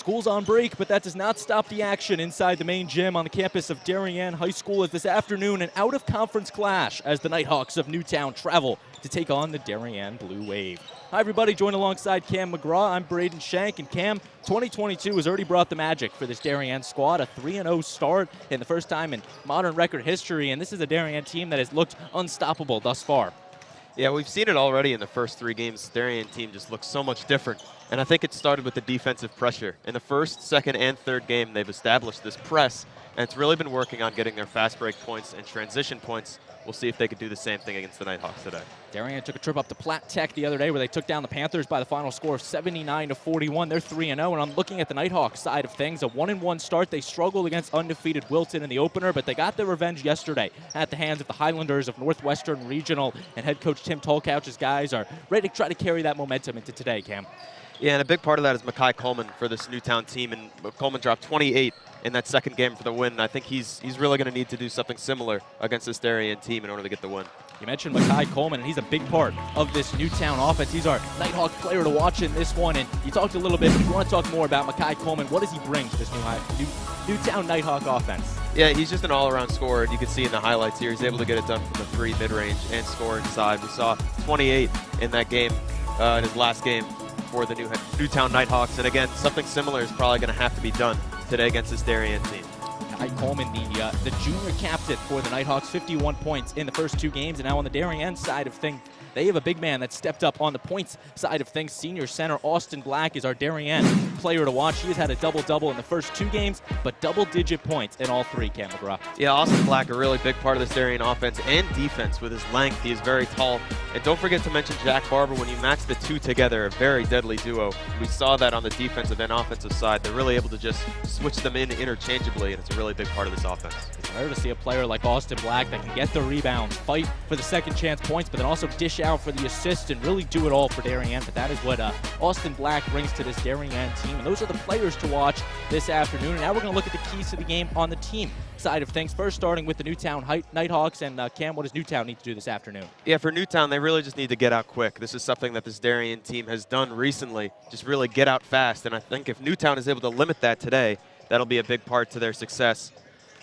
School's on break, but that does not stop the action inside the main gym on the campus of Darien High School as this afternoon an out-of-conference clash as the Nighthawks of Newtown travel to take on the Darien Blue Wave. Hi, everybody. Joined alongside Cam McGraw. I'm Braden Shank, and Cam, 2022 has already brought the magic for this Darien squad. A 3-0 start in the first time in modern record history, and this is a Darien team that has looked unstoppable thus far. Yeah, we've seen it already in the first 3 games. The Darien team just looks so much different. And I think it started with the defensive pressure. In the first, second, and third game, they've established this press, and it's really been working on getting their fast break points and transition points. We'll see if they could do the same thing against the Nighthawks today. Darien took a trip up to Platt Tech the other day where they took down the Panthers by the final score of 79-41. They're 3-0, and I'm looking at the Nighthawks side of things. A 1-1 start. They struggled against undefeated Wilton in the opener, but they got their revenge yesterday at the hands of the Highlanders of Northwestern Regional, and head coach Tim Tolcouch's guys are ready to try to carry that momentum into today, Cam. Yeah, and a big part of that is Makai Coleman for this Newtown team, and Coleman dropped 28 in that second game for the win, and I think he's really going to need to do something similar against this Darien team in order to get the win. You mentioned Makai Coleman, and he's a big part of this Newtown offense. He's our Nighthawk player to watch in this one, and you talked a little bit, but if you want to talk more about Makai Coleman, what does he bring to this Newtown Nighthawk offense? Yeah, he's just an all-around scorer, and you can see in the highlights here, he's able to get it done from the 3 mid-range and score inside. We saw 28 in that game, in his last game for the Newtown Nighthawks, and again, something similar is probably going to have to be done today against this Darien team. Makai Coleman, the junior captain for the Nighthawks, 51 points in the first 2 games, and now on the Darien side of things, they have a big man that stepped up on the points side of things. Senior center Austin Black is our Darien player to watch. He has had a double-double in the first 2 games, but double-digit points in all 3, Cam McGraw. Yeah, Austin Black, a really big part of this Darien offense and defense with his length. He is very tall. And don't forget to mention Jack Barber. When you match the 2 together, a very deadly duo. We saw that on the defensive and offensive side. They're really able to just switch them in interchangeably, and it's a really big part of this offense. It's rare to see a player like Austin Black that can get the rebounds, fight for the second chance points, but then also dish out for the assist and really do it all for Darien. But that is what Austin Black brings to this Darien team. And those are the players to watch this afternoon. And now we're going to look at the keys to the game on the team side of things. First, starting with the Newtown Nighthawks. And Cam, what does Newtown need to do this afternoon? Yeah, for Newtown, they really just need to get out quick. This is something that this Darien team has done recently, just really get out fast. And I think if Newtown is able to limit that today, that'll be a big part to their success.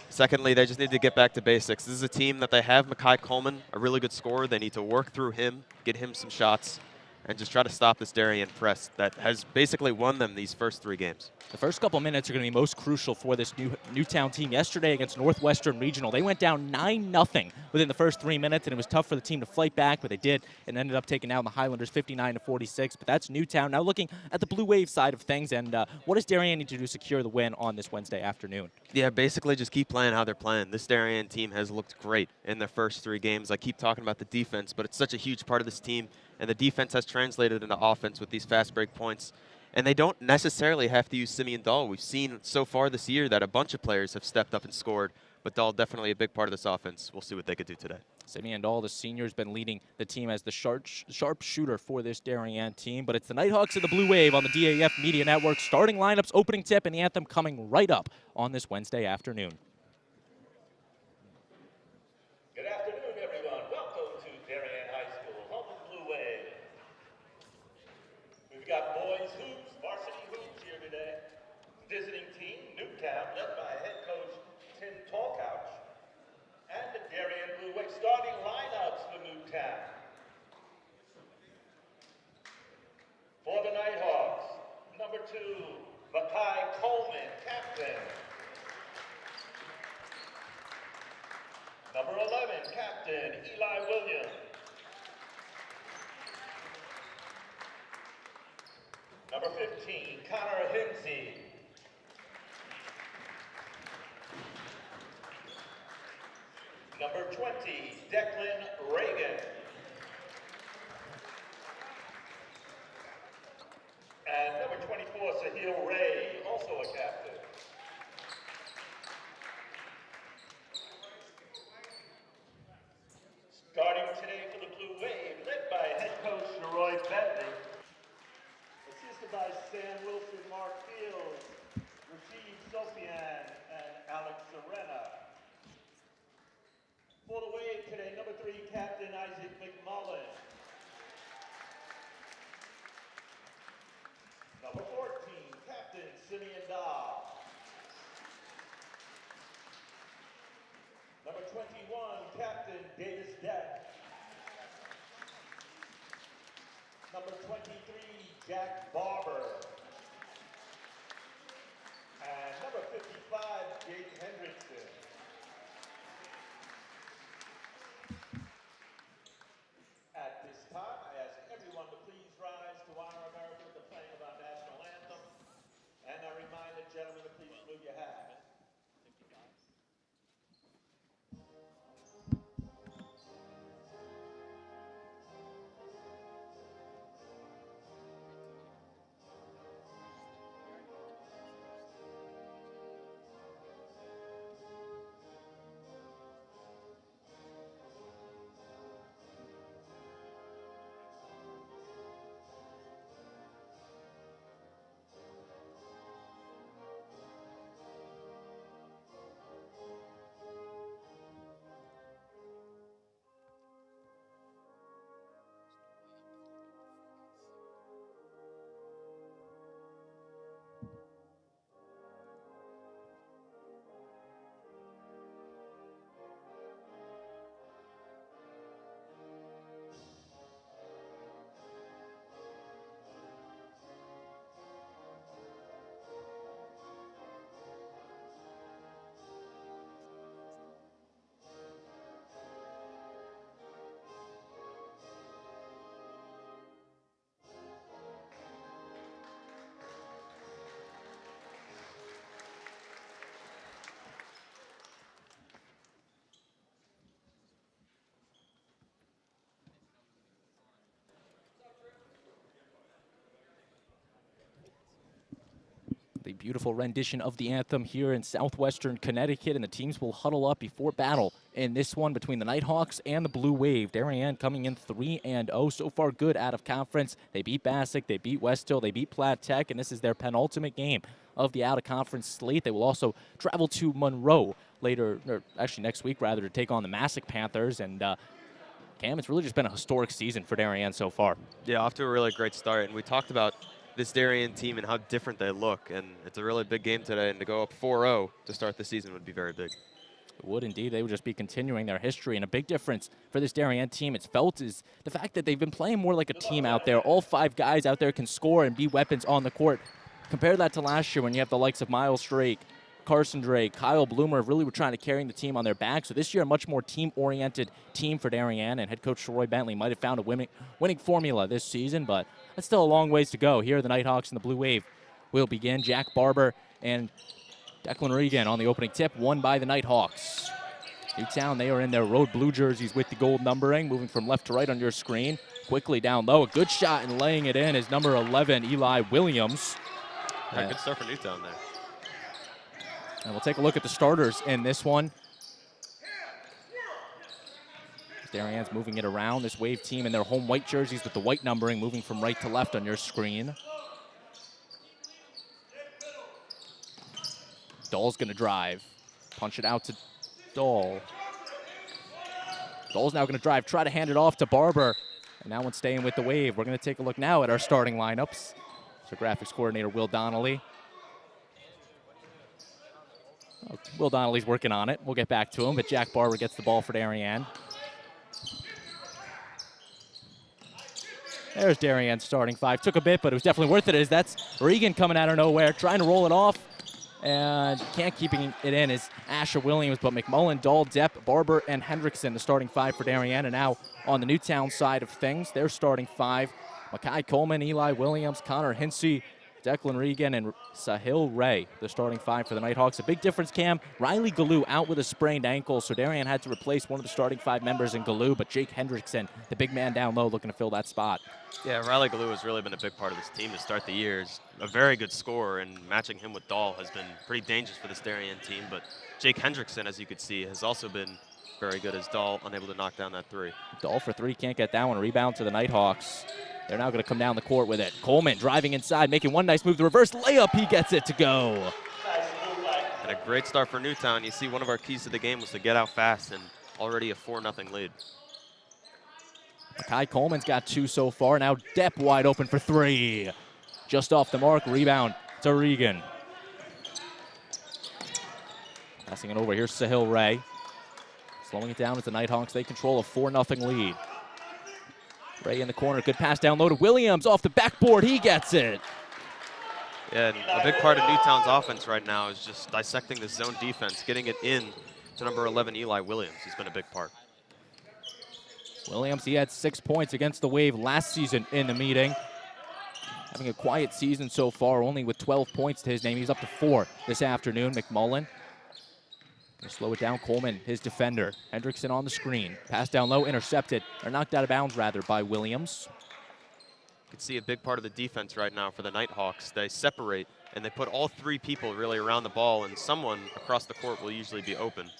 Secondly, they just need to get back to basics. This is a team that they have Makai Coleman, a really good scorer. They need to work through him, get him some shots, and just try to stop this Darien press that has basically won them these first 3 games. The first couple minutes are going to be most crucial for this Newtown team. Yesterday against Northwestern Regional, they went down 9-0 within the first 3 minutes, and it was tough for the team to fight back, but they did, and ended up taking down the Highlanders 59-46. But that's Newtown. Now looking at the Blue Wave side of things, and what does Darien need to do to secure the win on this Wednesday afternoon? Yeah, basically just keep playing how they're playing. This Darien team has looked great in their first 3 games. I keep talking about the defense, but it's such a huge part of this team, and the defense has translated into offense with these fast break points. And they don't necessarily have to use Simeon Dahl. We've seen so far this year that a bunch of players have stepped up and scored, but Dahl definitely a big part of this offense. We'll see what they could do today. Simeon Dahl, the senior, has been leading the team as the sharp shooter for this Darien team. But it's the Nighthawks of the Blue Wave on the DAF Media Network. Starting lineups, opening tip, and the anthem coming right up on this Wednesday afternoon. Good afternoon, everyone. Welcome to Darien High School, home of the Blue Wave. We've got boys hoops, varsity hoops here today. Visiting team, Newtown, led by head coach Tim Tolcouch. And the Darien Blue Wave starting lineups for Newtown. For the Nighthawks, number 2, Makai Coleman, captain. Number 11, captain Eli Williams. Number 15, Connor Hinsey. Number 20, Declan Reagan. And number 24, Sahil Ray, also a captain. Starting today for the Blue Wave, led by head coach Roy Bentley. Assisted by Sam Wilson, Mark Fields, Rashid Sofian, and Alex Serena. For the Wave today, number 3, Captain Isaac McMullen. Number 14, Captain Simeon Dahl. Number 21, Captain Davis Deck. Number 23, Jack Barber. And number 55, Jake Hendrickson. At this time, I ask everyone to please rise to honor America with the playing of our national anthem. And I remind the gentlemen to please remove your hats. The beautiful rendition of the anthem here in southwestern Connecticut, and the teams will huddle up before battle in this one between the Nighthawks and the Blue Wave. Darien coming in 3-0, so far good out of conference. They beat Bassick, they beat West Hill, they beat Platt Tech, and this is their penultimate game of the out-of-conference slate. They will also travel to Monroe later, or actually next week rather, to take on the Massac Panthers. And Cam, it's really just been a historic season for Darien so far. Yeah, off to a really great start, and we talked about this Darien team and how different they look, and it's a really big game today, and to go up 4-0 to start the season would be very big. It would indeed. They would just be continuing their history, and a big difference for this Darien team, it's felt, is the fact that they've been playing more like a team out there. All 5 guys out there can score and be weapons on the court. Compare that to last year when you have the likes of Miles Drake, Carson Drake, Kyle Bloomer really were trying to carry the team on their back. So this year, a much more team-oriented team for Darien, and head coach Roy Bentley might have found a winning formula this season, but that's still a long ways to go. Here, the Nighthawks and the Blue Wave will begin. Jack Barber and Declan Regan on the opening tip, won by the Nighthawks. Newtown, they are in their road blue jerseys with the gold numbering, moving from left to right on your screen. Quickly down low, a good shot, and laying it in is number 11, Eli Williams. Yeah, good start for Newtown there. And we'll take a look at the starters in this one. Darien's moving it around. This Wave team in their home white jerseys with the white numbering, moving from right to left on your screen. Dahl's going to drive. Punch it out to Dahl. Dahl's now going to drive, try to hand it off to Barber. And that one's staying with the Wave. We're going to take a look now at our starting lineups. So graphics coordinator Will Donnelly. Will Donnelly's working on it. We'll get back to him, but Jack Barber gets the ball for Darien. There's Darien's starting 5. Took a bit, but it was definitely worth it, as that's Regan coming out of nowhere, trying to roll it off. And can't keeping it in is Asher Williams, but McMullen, Dahl, Depp, Barber, and Hendrickson, the starting 5 for Darien. And now on the Newtown side of things, their starting 5, Makai Coleman, Eli Williams, Connor Hinsey, Declan Regan, and Sahil Ray, the starting 5 for the Nighthawks. A big difference, Cam. Riley Galoo out with a sprained ankle, so Darien had to replace one of the starting 5 members in Galoo, but Jake Hendrickson, the big man down low, looking to fill that spot. Yeah, Riley Galoo has really been a big part of this team to start the year. He's a very good scorer, and matching him with Dahl has been pretty dangerous for this Darien team, but Jake Hendrickson, as you could see, has also been very good, as Dahl unable to knock down that 3. Dahl for 3, can't get that one. Rebound to the Nighthawks. They're now going to come down the court with it. Coleman driving inside, making one nice move. The reverse layup, he gets it to go. And a great start for Newtown. You see, one of our keys to the game was to get out fast, and already a 4-0 lead. Makai Coleman's got 2 so far. Now Depp wide open for 3. Just off the mark, rebound to Regan. Passing it over. Here's Sahil Ray. Slowing it down as the Nighthawks. They control a 4-0 lead. Ray in the corner. Good pass down low to Williams. Off the backboard. He gets it. Yeah, and a big part of Newtown's offense right now is just dissecting the zone defense, getting it in to number 11, Eli Williams. He's been a big part. Williams, he had 6 points against the Wave last season in the meeting. Having a quiet season so far, only with 12 points to his name. He's up to 4 this afternoon. McMullen gonna slow it down. Coleman, his defender. Hendrickson on the screen. Pass down low, intercepted, or knocked out of bounds rather by Williams. You can see a big part of the defense right now for the Nighthawks. They separate, and they put all 3 people really around the ball, and someone across the court will usually be open.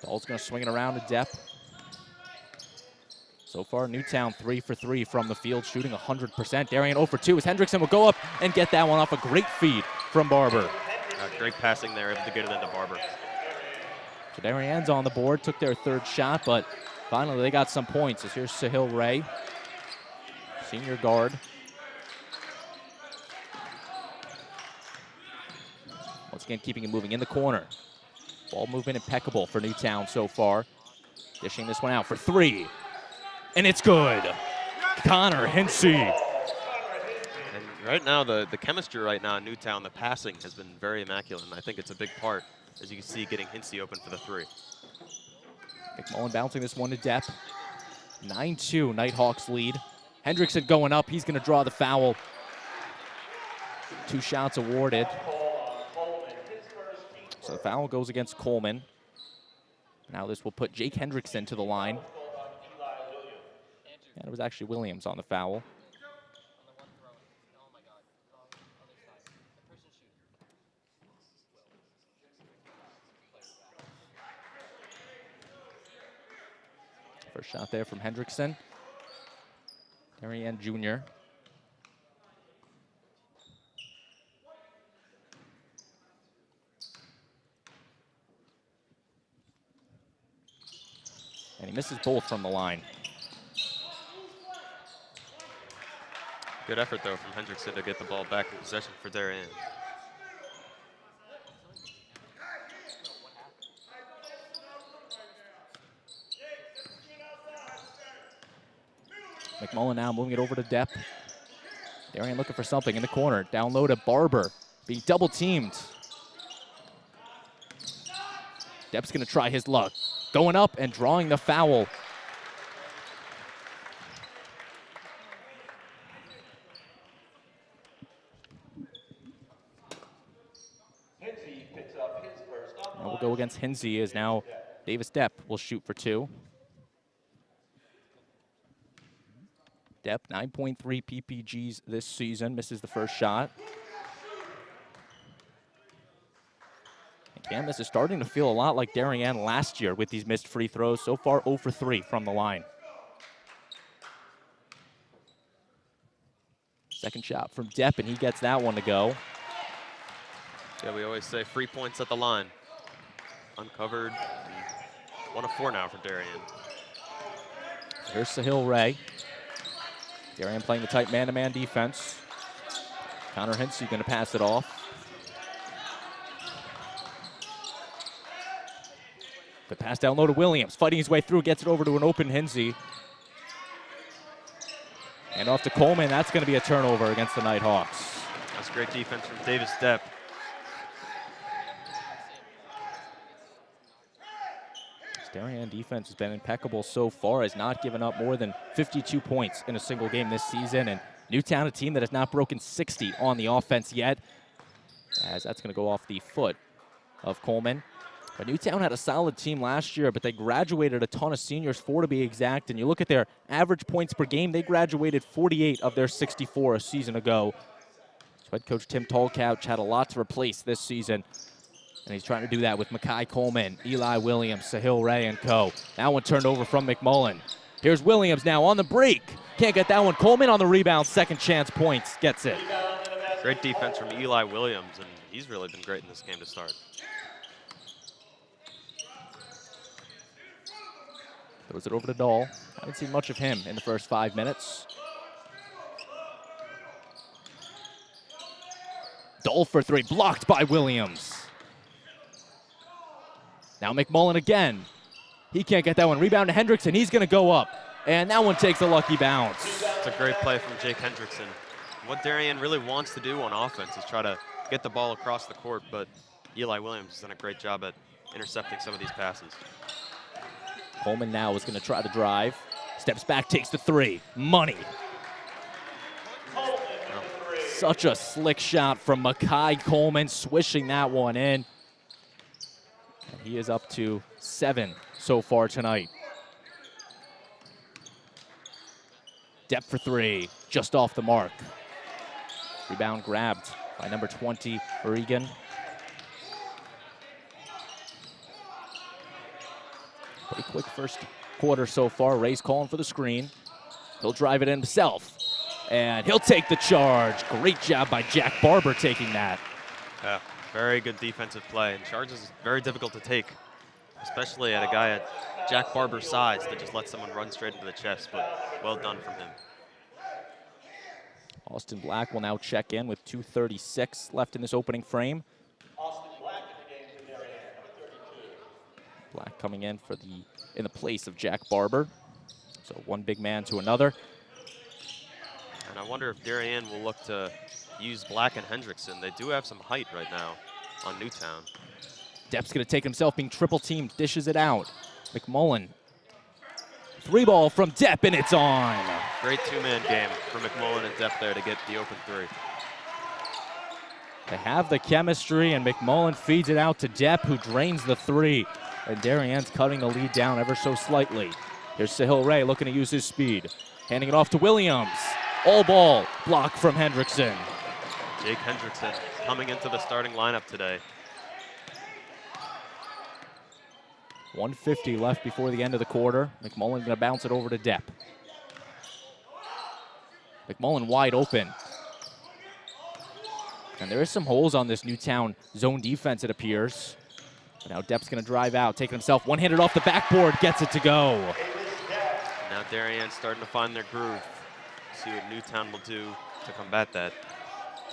Ball's gonna swing it around to Depp. So far, Newtown 3 for 3 from the field, shooting 100%. Darien 0 for 2 as Hendrickson will go up and get that one off a great feed from Barber. Great passing there, able to get it into Barber. So Darien's on the board, took their 3rd shot, but finally they got some points. As here's Sahil Ray, senior guard. Once again, keeping it moving in the corner. Ball movement impeccable for Newtown so far. Dishing this one out for 3. And it's good. Connor Hinsey. And right now, the chemistry right now in Newtown, the passing has been very immaculate, and I think it's a big part, as you can see, getting Hinsey open for the 3. McMullen bouncing this one to Depp. 9-2, Nighthawks lead. Hendrickson going up. He's going to draw the foul. 2 shots awarded. So the foul goes against Coleman. Now this will put Jake Hendrickson to the line. And it was actually Williams on the foul. First shot there from Hendrickson. Darien Jr. And he misses both from the line. Good effort, though, from Hendrickson to get the ball back in possession for Darien. McMullen now moving it over to Depp. Darien looking for something in the corner. Down low to Barber, being double teamed. Depp's gonna try his luck. Going up and drawing the foul. Now we'll go against Hinsey as now Davis Depp will shoot for 2. Depp, 9.3 PPGs this season, misses the first shot. Again, this is starting to feel a lot like Darien last year with these missed free throws. So far, 0 for 3 from the line. Second shot from Depp, and he gets that one to go. Yeah, we always say free points at the line. Uncovered. 1 of 4 now for Darien. Here's Sahil Ray. Darien playing the tight man-to-man defense. Connor Hinsey going to pass it off. Good pass down low to Williams. Fighting his way through, gets it over to an open Hinsey. And off to Coleman. That's going to be a turnover against the Nighthawks. That's great defense from Davis Depp. Darien defense has been impeccable so far, has not given up more than 52 points in a single game this season. And Newtown, a team that has not broken 60 on the offense yet, as that's going to go off the foot of Coleman. But Newtown had a solid team last year, but they graduated a ton of seniors, 4 to be exact. And you look at their average points per game, they graduated 48 of their 64 a season ago. So head coach Tim Tallcouch had a lot to replace this season. And he's trying to do that with Makai Coleman, Eli Williams, Sahil Ray, and co. That one turned over from McMullen. Here's Williams now on the break. Can't get that one. Coleman on the rebound. Second chance points. Gets it. Great defense from Eli Williams, and he's really been great in this game to start. Throws it over to Dahl. Haven't seen much of him in the first 5 minutes. Dahl for 3. Blocked by Williams. Now McMullen again. He can't get that one. Rebound to Hendrickson. He's going to go up. And that one takes a lucky bounce. It's a great play from Jake Hendrickson. What Darien really wants to do on offense is try to get the ball across the court, but Eli Williams has done a great job at intercepting some of these passes. Coleman now is going to try to drive. Steps back, takes the three. Money. Such a slick shot from Makai Coleman, swishing that one in. And he is up to 7 so far tonight. Depp for three, just off the mark. Rebound grabbed by number 20, Regan. Pretty quick first quarter so far. Ray's calling for the screen. He'll drive it in himself. And he'll take the charge. Great job by Jack Barber taking that. Yeah, very good defensive play. And charges is very difficult to take, especially at a guy at Jack Barber's size that just lets someone run straight into the chest, but well done from him. Austin Black will now check in with 2:36 left in this opening frame. Austin Black in the game for Darien, number 32. Black coming in in the place of Jack Barber. So one big man to another. And I wonder if Darien will look to use Black and Hendrickson. They do have some height right now on Newtown. Depp's going to take himself, being triple teamed, dishes it out. McMullen. Three ball from Depp, and it's on. Great two-man game for McMullen and Depp there to get the open three. They have the chemistry, and McMullen feeds it out to Depp, who drains the three. And Darien's cutting the lead down ever so slightly. Here's Sahil Ray looking to use his speed. Handing it off to Williams. All ball, block from Hendrickson. Jake Hendrickson coming into the starting lineup today. 1:50 left before the end of the quarter. McMullen gonna bounce it over to Depp. McMullen wide open. And there is some holes on this Newtown zone defense, it appears. But now Depp's gonna drive out, taking himself one-handed off the backboard, gets it to go. Now Darien's starting to find their groove. See what Newtown will do to combat that.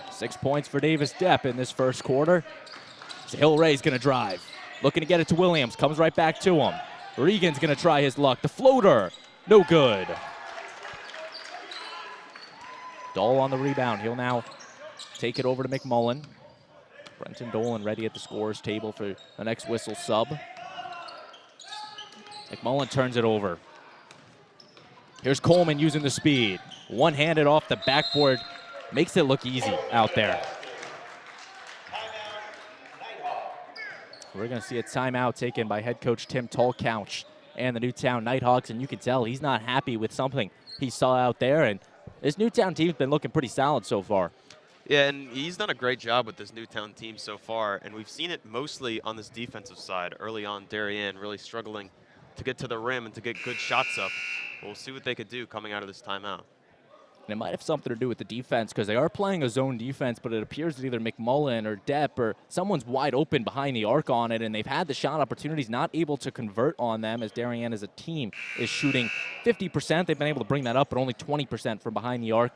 6 points for Davis Depp in this first quarter. Sahil Ray's gonna drive. Looking to get it to Williams, comes right back to him. Regan's gonna try his luck. The floater, no good. Dahl on the rebound. He'll now take it over to McMullen. Brenton Dolan ready at the scorer's table for the next whistle sub. McMullen turns it over. Here's Coleman using the speed. One-handed off the backboard. Makes it look easy out there. We're going to see a timeout taken by head coach Tim Tallcouch and the Newtown Nighthawks, and you can tell he's not happy with something he saw out there, and this Newtown team's been looking pretty solid so far. Yeah, and he's done a great job with this Newtown team so far, and we've seen it mostly on this defensive side. Early on, Darien really struggling to get to the rim and to get good shots up. We'll see what they could do coming out of this timeout. And it might have something to do with the defense, because they are playing a zone defense, but it appears that either McMullen or Depp or someone's wide open behind the arc on it, and they've had the shot opportunities, not able to convert on them, as Darien as a team is shooting 50%. They've been able to bring that up, but only 20% from behind the arc.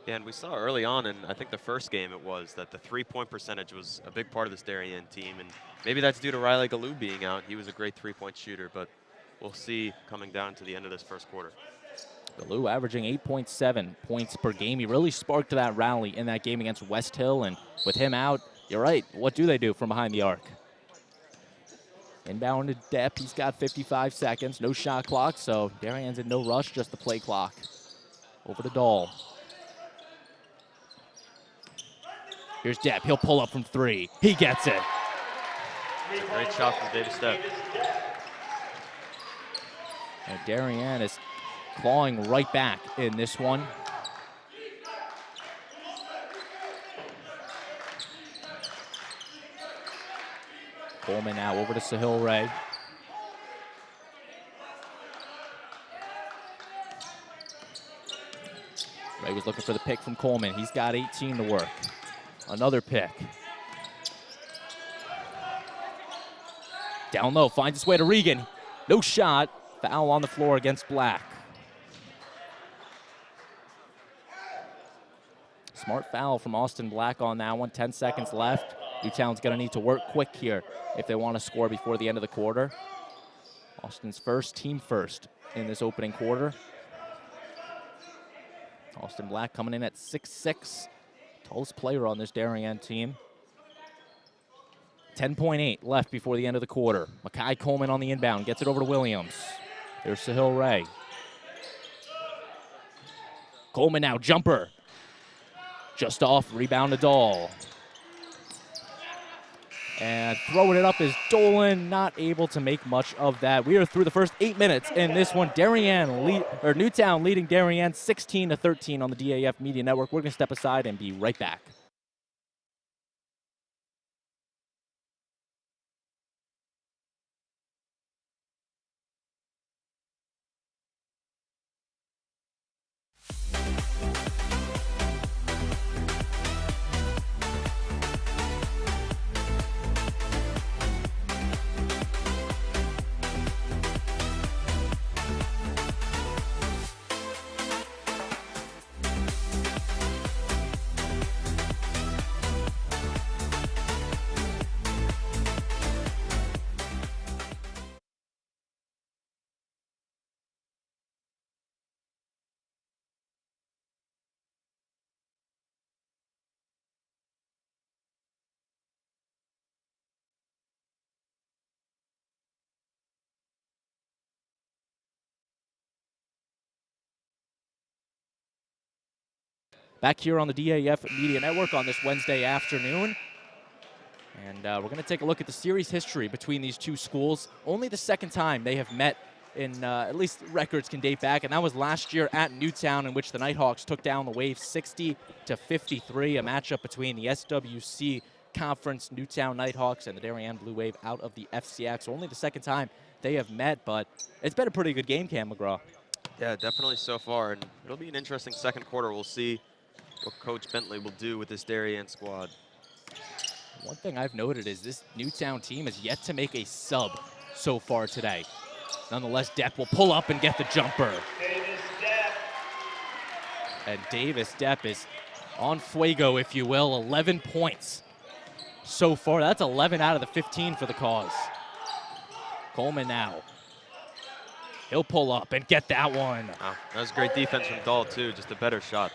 Yeah, and we saw early on in, I think the first game it was, that the three-point percentage was a big part of this Darien team, and maybe that's due to Riley Galoo being out. He was a great three-point shooter, but we'll see coming down to the end of this first quarter. Galoo averaging 8.7 points per game. He really sparked that rally in that game against West Hill, and with him out, you're right, what do they do from behind the arc? Inbound to Depp, he's got 55 seconds, no shot clock, so Darien's in no rush, just the play clock. Over to Dahl. Here's Depp, he'll pull up from three. He gets it. It's a great shot from Davis Depp. And Darien is clawing right back in this one. Coleman now over to Sahil Ray. Ray was looking for the pick from Coleman. He's got 18 to work. Another pick. Down low, finds its way to Regan. No shot. Foul on the floor against Black. Smart foul from Austin Black on that one. 10 seconds left. Newtown's going to need to work quick here if they want to score before the end of the quarter. Austin's first, team first in this opening quarter. Austin Black coming in at 6'6", tallest player on this Darien team. 10.8 left before the end of the quarter. Makai Coleman on the inbound, gets it over to Williams. There's Sahil Ray. Coleman now, jumper. Just off, rebound to Dahl. And throwing it up is Dolan, not able to make much of that. We are through the first 8 minutes in this one. Newtown leading Darien 16-13 on the DAF Media Network. We're going to step aside and be right back. Back here on the DAF Media Network on this Wednesday afternoon. And we're going to take a look at the series history between these two schools. Only the second time they have met in, at least records can date back, and that was last year at Newtown, in which the Nighthawks took down the Wave 60-53, a matchup between the SWC Conference Newtown Nighthawks and the Darien Blue Wave out of the FCX. Only the second time they have met, but it's been a pretty good game, Cam McGraw. Yeah, definitely so far, and it'll be an interesting second quarter. We'll see what Coach Bentley will do with this Darien squad. One thing I've noted is this Newtown team has yet to make a sub so far today. Nonetheless, Depp will pull up and get the jumper. And Davis Depp is on fuego, if you will, 11 points so far. That's 11 out of the 15 for the cause. Coleman now. He'll pull up and get that one. Wow, that was great defense from Dahl, too. Just a better shot.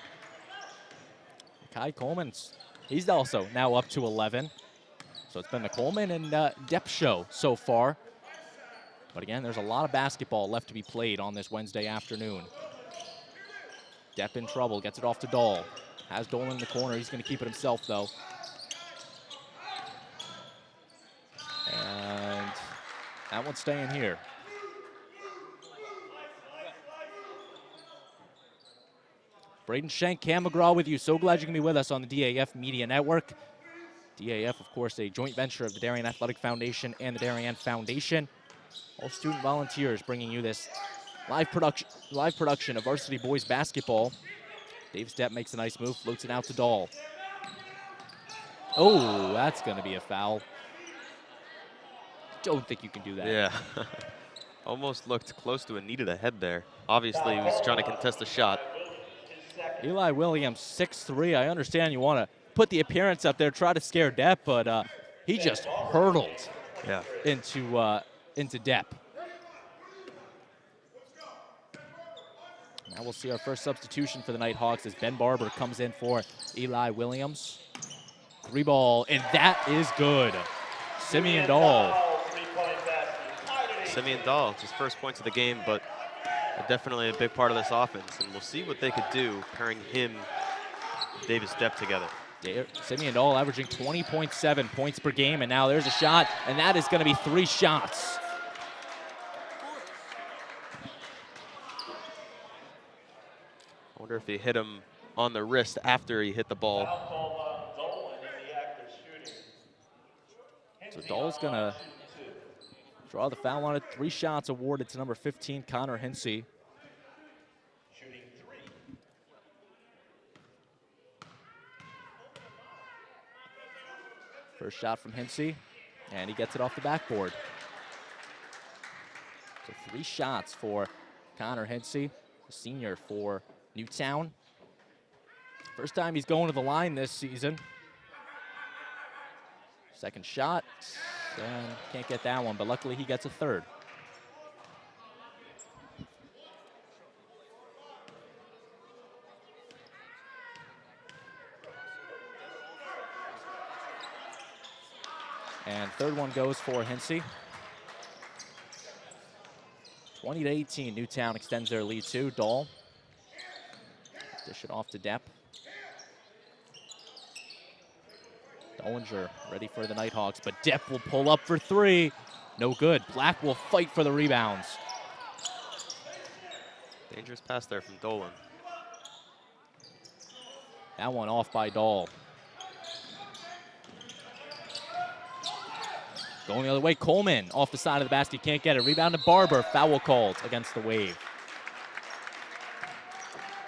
Kai Coleman's, he's also now up to 11. So it's been the Coleman and Depp show so far. But again, there's a lot of basketball left to be played on this Wednesday afternoon. Depp in trouble, gets it off to Dahl. Has Dolan in the corner, he's gonna keep it himself though. And that one's staying here. Braden Schenk, Cam McGraw with you. So glad you can be with us on the DAF Media Network. DAF, of course, a joint venture of the Darien Athletic Foundation and the Darien Foundation. All student volunteers bringing you this live production of varsity boys basketball. Dave Stepp makes a nice move, floats it out to Dahl. Oh, that's going to be a foul. Don't think you can do that. Yeah. Almost looked close to a knee to the head there. Obviously, he was trying to contest the shot. Eli Williams, 6'3". I understand you want to put the appearance up there, try to scare Depp, but he just hurtled into Depp. Now we'll see our first substitution for the Nighthawks as Ben Barber comes in for Eli Williams. 3-ball, and that is good. Simeon Dahl. Simeon Dahl, his first points of the game, but definitely a big part of this offense, and we'll see what they could do pairing him and Davis Depp together. Simeon Dahl averaging 20.7 points per game, and now there's a shot, and that is going to be 3 shots. I wonder if he hit him on the wrist after he hit the ball. So Dahl's going to draw the foul on it. 3 shots awarded to number 15, Connor Hinsey. First shot from Hinsey, and he gets it off the backboard. So 3 shots for Connor Hinsey, a senior for Newtown. First time he's going to the line this season. Second shot, and can't get that one, but luckily he gets a third. And third one goes for Hinsey. 20-18, Newtown extends their lead to Dahl. Dish it off to Depp. Dollinger ready for the Nighthawks, but Depp will pull up for three. No good. Black will fight for the rebounds. Dangerous pass there from Dolan. That one off by Dahl. Going the other way, Coleman off the side of the basket, can't get it. Rebound to Barber, foul called against the Wave.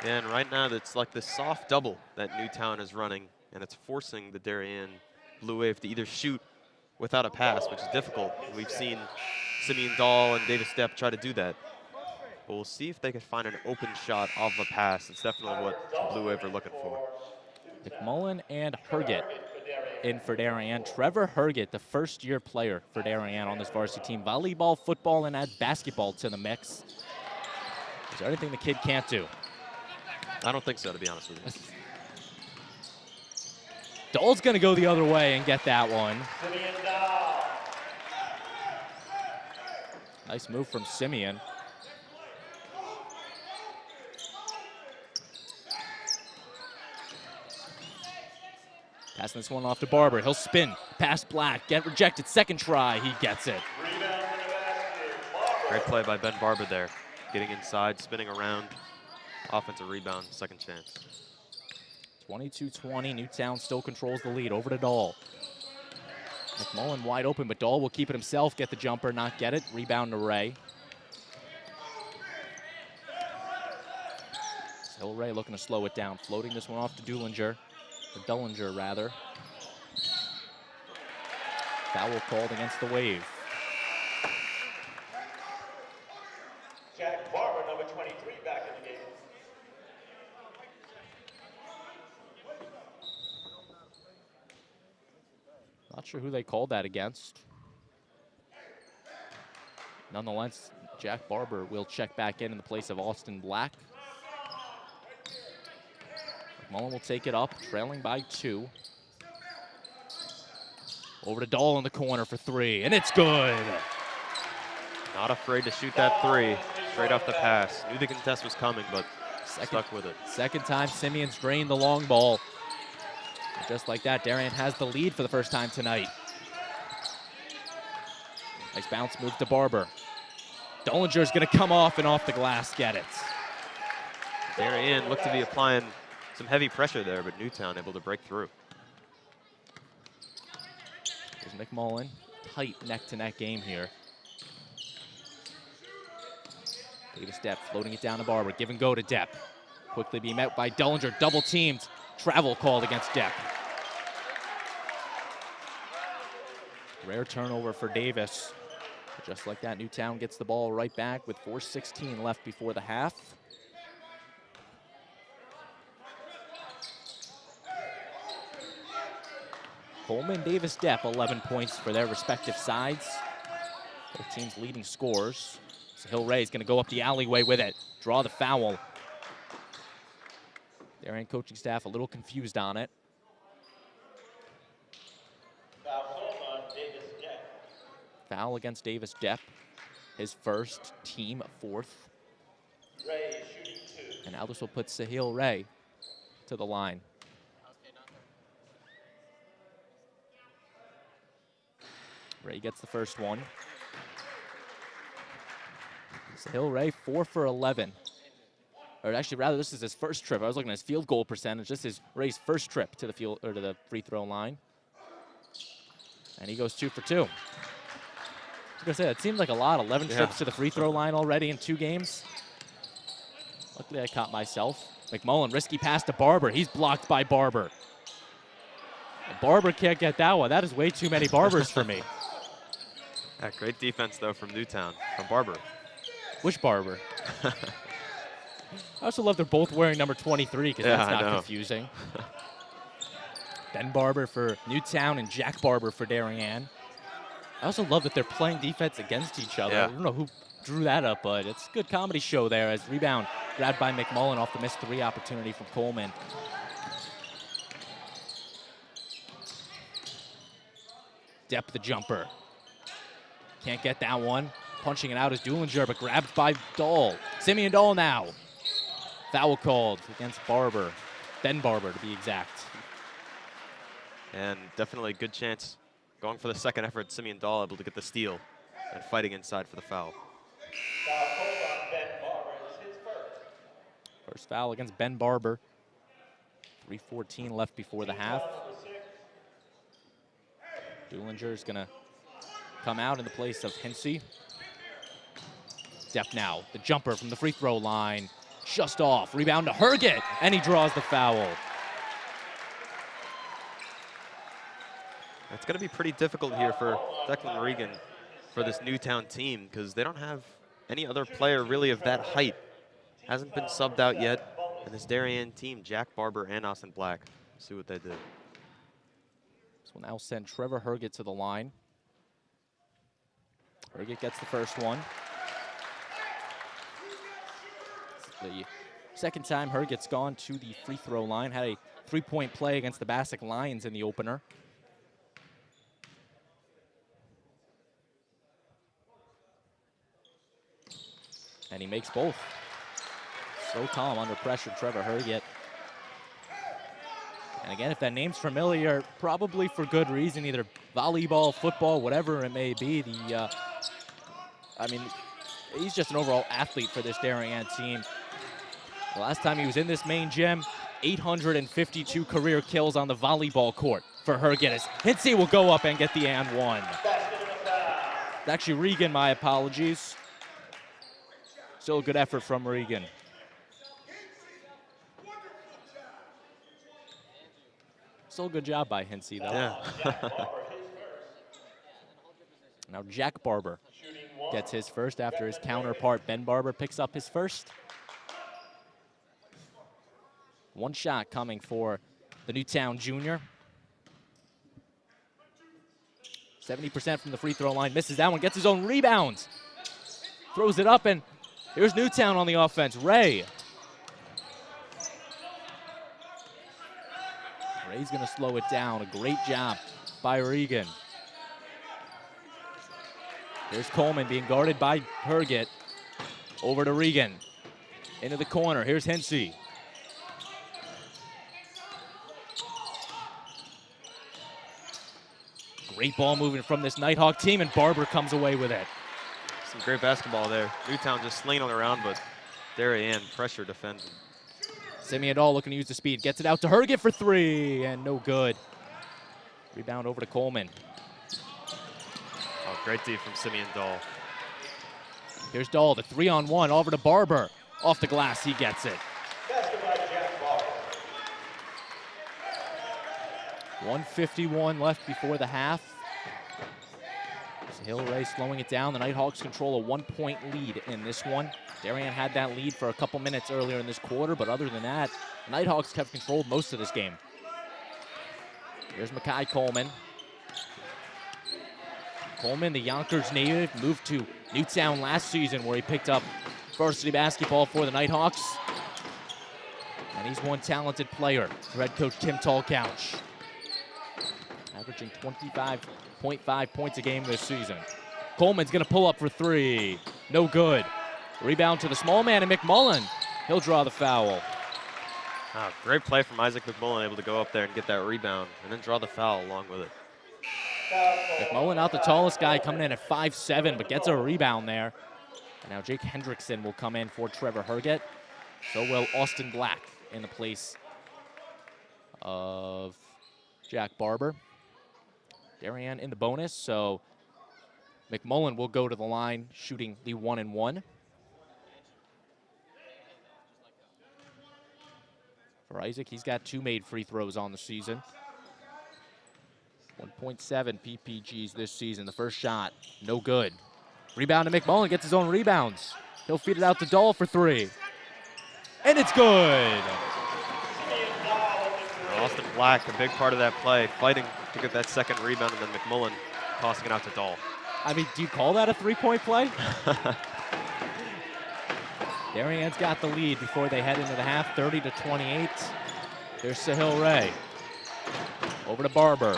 And right now, it's like this soft double that Newtown is running, and it's forcing the Darien Blue Wave to either shoot without a pass, which is difficult. We've seen Simeon Dahl and Davis Depp try to do that. But we'll see if they can find an open shot off a pass. It's definitely what the Blue Wave are looking for. McMullen and Herget in for Darien. Trevor Herget, the first-year player for Darien on this varsity team. Volleyball, football, and add basketball to the mix. Is there anything the kid can't do? I don't think so, to be honest with you. Dahl's going to go the other way and get that one. Nice move from Simeon. Passing this one off to Barber. He'll spin. Pass Black. Get rejected. Second try. He gets it. Great play by Ben Barber there. Getting inside, spinning around. Offensive rebound, second chance. 22-20. Newtown still controls the lead. Over to Dahl. McMullen wide open, but Dahl will keep it himself. Get the jumper, not get it. Rebound to Ray. Still Ray looking to slow it down. Floating this one off to Dullinger. Or Dullinger, rather. Foul called against the Wave. Jack Barber, number 23, back in the game. Not sure who they called that against. Nonetheless, Jack Barber will check back in the place of Austin Black. McMullen will take it up, trailing by 2. Over to Dahl in the corner for 3, and it's good. Not afraid to shoot that 3 straight off the pass. Knew the contest was coming, but stuck with it. Second time Simeon's drained the long ball. And just like that, Darien has the lead for the first time tonight. Nice bounce move to Barber. Dollinger's going to come off and off the glass, get it. Darien looked to be applying some heavy pressure there, but Newtown able to break through. Here's McMullen. Tight neck-to-neck game here. Davis Depp floating it down to Barber. Give and go to Depp. Quickly being met by Dollinger. Double teamed. Travel called against Depp. Rare turnover for Davis. But just like that, Newtown gets the ball right back with 4:16 left before the half. Coleman, Davis, Depp, 11 points for their respective sides. Both teams leading scores. Sahil Ray is going to go up the alleyway with it. Draw the foul. Darien coaching staff a little confused on it. Foul against Davis Depp. His first, team 4th. Ray shooting 2. And now this will put Sahil Ray to the line. Ray gets the first one. Sahil Ray, 4 for 11. Or actually, rather, this is his first trip. I was looking at his field goal percentage. This is Ray's first trip to the field or to the free throw line. And he goes 2 for 2. I was gonna say, it seemed like a lot. 11 trips to the free throw line already in 2 games. Luckily, I caught myself. McMullen, risky pass to Barber. He's blocked by Barber. Barber can't get that one. That is way too many Barbers for me. Yeah, great defense, though, from Newtown, from Barber. Which Barber? I also love they're both wearing number 23 because that's not confusing. Ben Barber for Newtown and Jack Barber for Darien. I also love that they're playing defense against each other. Yeah. I don't know who drew that up, but it's a good comedy show there as rebound grabbed by McMullen off the missed 3 opportunity from Coleman. Depp the jumper. Can't get that one. Punching it out is Dulinger, but grabbed by Dahl. Simeon Dahl now. Foul called against Barber. Ben Barber, to be exact. And definitely a good chance going for the second effort. Simeon Dahl able to get the steal and fighting inside for the foul. Foul called on Ben Barber. It's his first. First foul against Ben Barber. 3:14 left before the half. Dulinger is going to come out in the place of Hensey. Depp now, the jumper from the free throw line. Just off, rebound to Herget, and he draws the foul. It's going to be pretty difficult here for Declan Regan for this Newtown team because they don't have any other player really of that height. Hasn't been subbed out yet. And this Darien team, Jack Barber and Austin Black. Let's see what they do. This will now send Trevor Herget to the line. Herget gets the first one. The second time Herget's gone to the free throw line. Had a 3-point play against the Bassick Lions in the opener. And he makes both. So calm under pressure, Trevor Herget. And again, if that name's familiar, probably for good reason, either volleyball, football, whatever it may be. I mean, he's just an overall athlete for this Darien team. The last time he was in this main gym, 852 career kills on the volleyball court for Herget. As Hensey will go up and get the and one. It's actually Regan, my apologies. Still a good effort from Regan. Still a good job by Hensey, though. Yeah. Now Jack Barber gets his first after his counterpart Ben Barber picks up his first. One shot coming for the Newtown junior. 70% from the free throw line, misses that one, gets his own rebound. Throws it up, and here's Newtown on the offense. Ray's gonna slow it down. A great job by Regan. Here's Coleman being guarded by Herget. Over to Regan. Into the corner, here's Hensey. Great ball moving from this Nighthawk team, and Barber comes away with it. Some great basketball there. Newtown just slinging around, but Darien pressure defending. Simeon Dahl looking to use the speed. Gets it out to Herget for 3, and no good. Rebound over to Coleman. Oh, great D from Simeon Dahl. Here's Dahl, the 3-on-1, over to Barber. Off the glass, he gets it. 1:51 left before the half. Hill Ray slowing it down. The Nighthawks control a 1-point lead in this one. Darien had that lead for a couple minutes earlier in this quarter, but other than that, the Nighthawks have controlled most of this game. Here's Makai Coleman. Coleman, the Yonkers native, moved to Newtown last season where he picked up varsity basketball for the Nighthawks. And he's one talented player, head coach Tim Tallcouch. Averaging 25.5 points a game this season. Coleman's gonna pull up for 3. No good. Rebound to the small man, and McMullen. He'll draw the foul. Oh, great play from Isaac McMullen, able to go up there and get that rebound and then draw the foul along with it. McMullen, not the tallest guy, coming in at 5'7", but gets a rebound there. And now Jake Hendrickson will come in for Trevor Herget. So will Austin Black in the place of Jack Barber. Darien in the bonus, so McMullen will go to the line shooting the 1-and-1. For Isaac, he's got 2 made free throws on the season. 1.7 PPGs this season. The first shot, no good. Rebound to McMullen, gets his own rebounds. He'll feed it out to Dahl for 3. And it's good. Austin Black, a big part of that play, fighting to get that second rebound, and then McMullen tossing it out to Dahl. I mean, do you call that a three-point play? Darien's got the lead before they head into the half, 30-28. There's Sahil Ray. Over to Barber.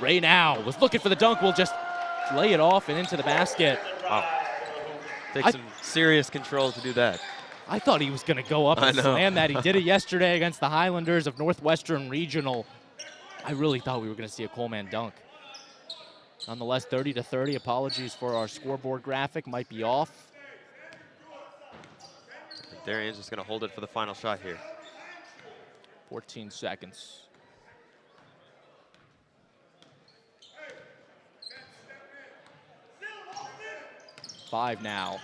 Ray now was looking for the dunk. Will just lay it off and into the basket. Wow. Takes some serious control to do that. I thought he was going to go up and slam that. He did it yesterday against the Highlanders of Northwestern Regional. I really thought we were going to see a Coleman dunk. Nonetheless, 30-30. Apologies for our scoreboard graphic. Might be off. Darien's just going to hold it for the final shot here. 14 seconds. Five now.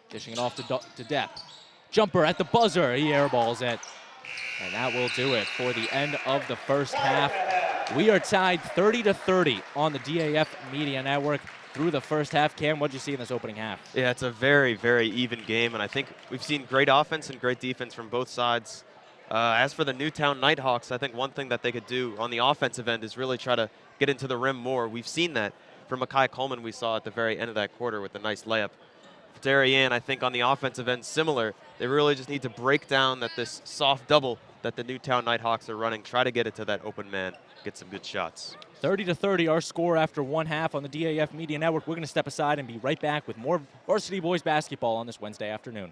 Dishing it off to Depp. Jumper at the buzzer. He airballs it. And that will do it for the end of the first half. We are tied 30-30 on the DAF Media Network through the first half. Cam, what did you see in this opening half? Yeah, it's a very, very even game, and I think we've seen great offense and great defense from both sides. As for the Newtown Nighthawks, I think one thing that they could do on the offensive end is really try to get into the rim more. We've seen that from Makai Coleman we saw at the very end of that quarter with a nice layup. Darien, I think on the offensive end, similar. They really just need to break down this soft double that the Newtown Nighthawks are running, try to get it to that open man, get some good shots. 30-30, our score after one half on the DAF Media Network. We're going to step aside and be right back with more varsity boys basketball on this Wednesday afternoon.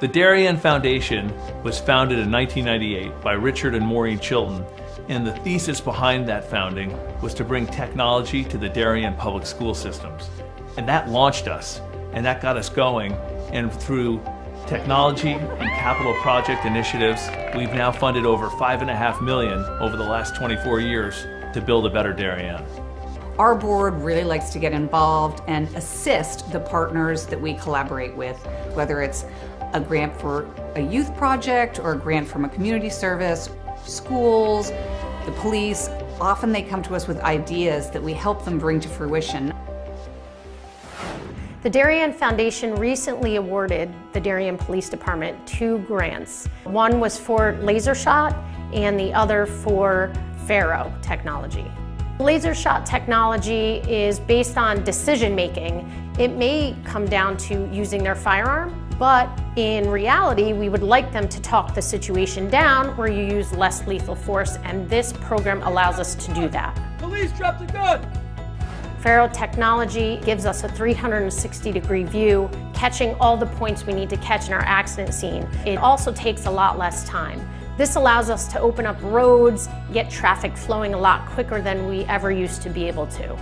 The Darien Foundation was founded in 1998 by Richard and Maureen Chilton, and the thesis behind that founding was to bring technology to the Darien public school systems. And that launched us, and that got us going, and through technology and capital project initiatives, we've now funded over $5.5 million over the last 24 years to build a better Darien. Our board really likes to get involved and assist the partners that we collaborate with, whether it's a grant for a youth project or a grant from a community service, schools, the police. Often they come to us with ideas that we help them bring to fruition. The Darien Foundation recently awarded the Darien Police Department 2 grants. One was for laser shot and the other for Faro technology. Laser shot technology is based on decision making. It may come down to using their firearm, but in reality, we would like them to talk the situation down where you use less lethal force, and this program allows us to do that. Police, drop the gun! Faro technology gives us a 360-degree view, catching all the points we need to catch in our accident scene. It also takes a lot less time. This allows us to open up roads, get traffic flowing a lot quicker than we ever used to be able to.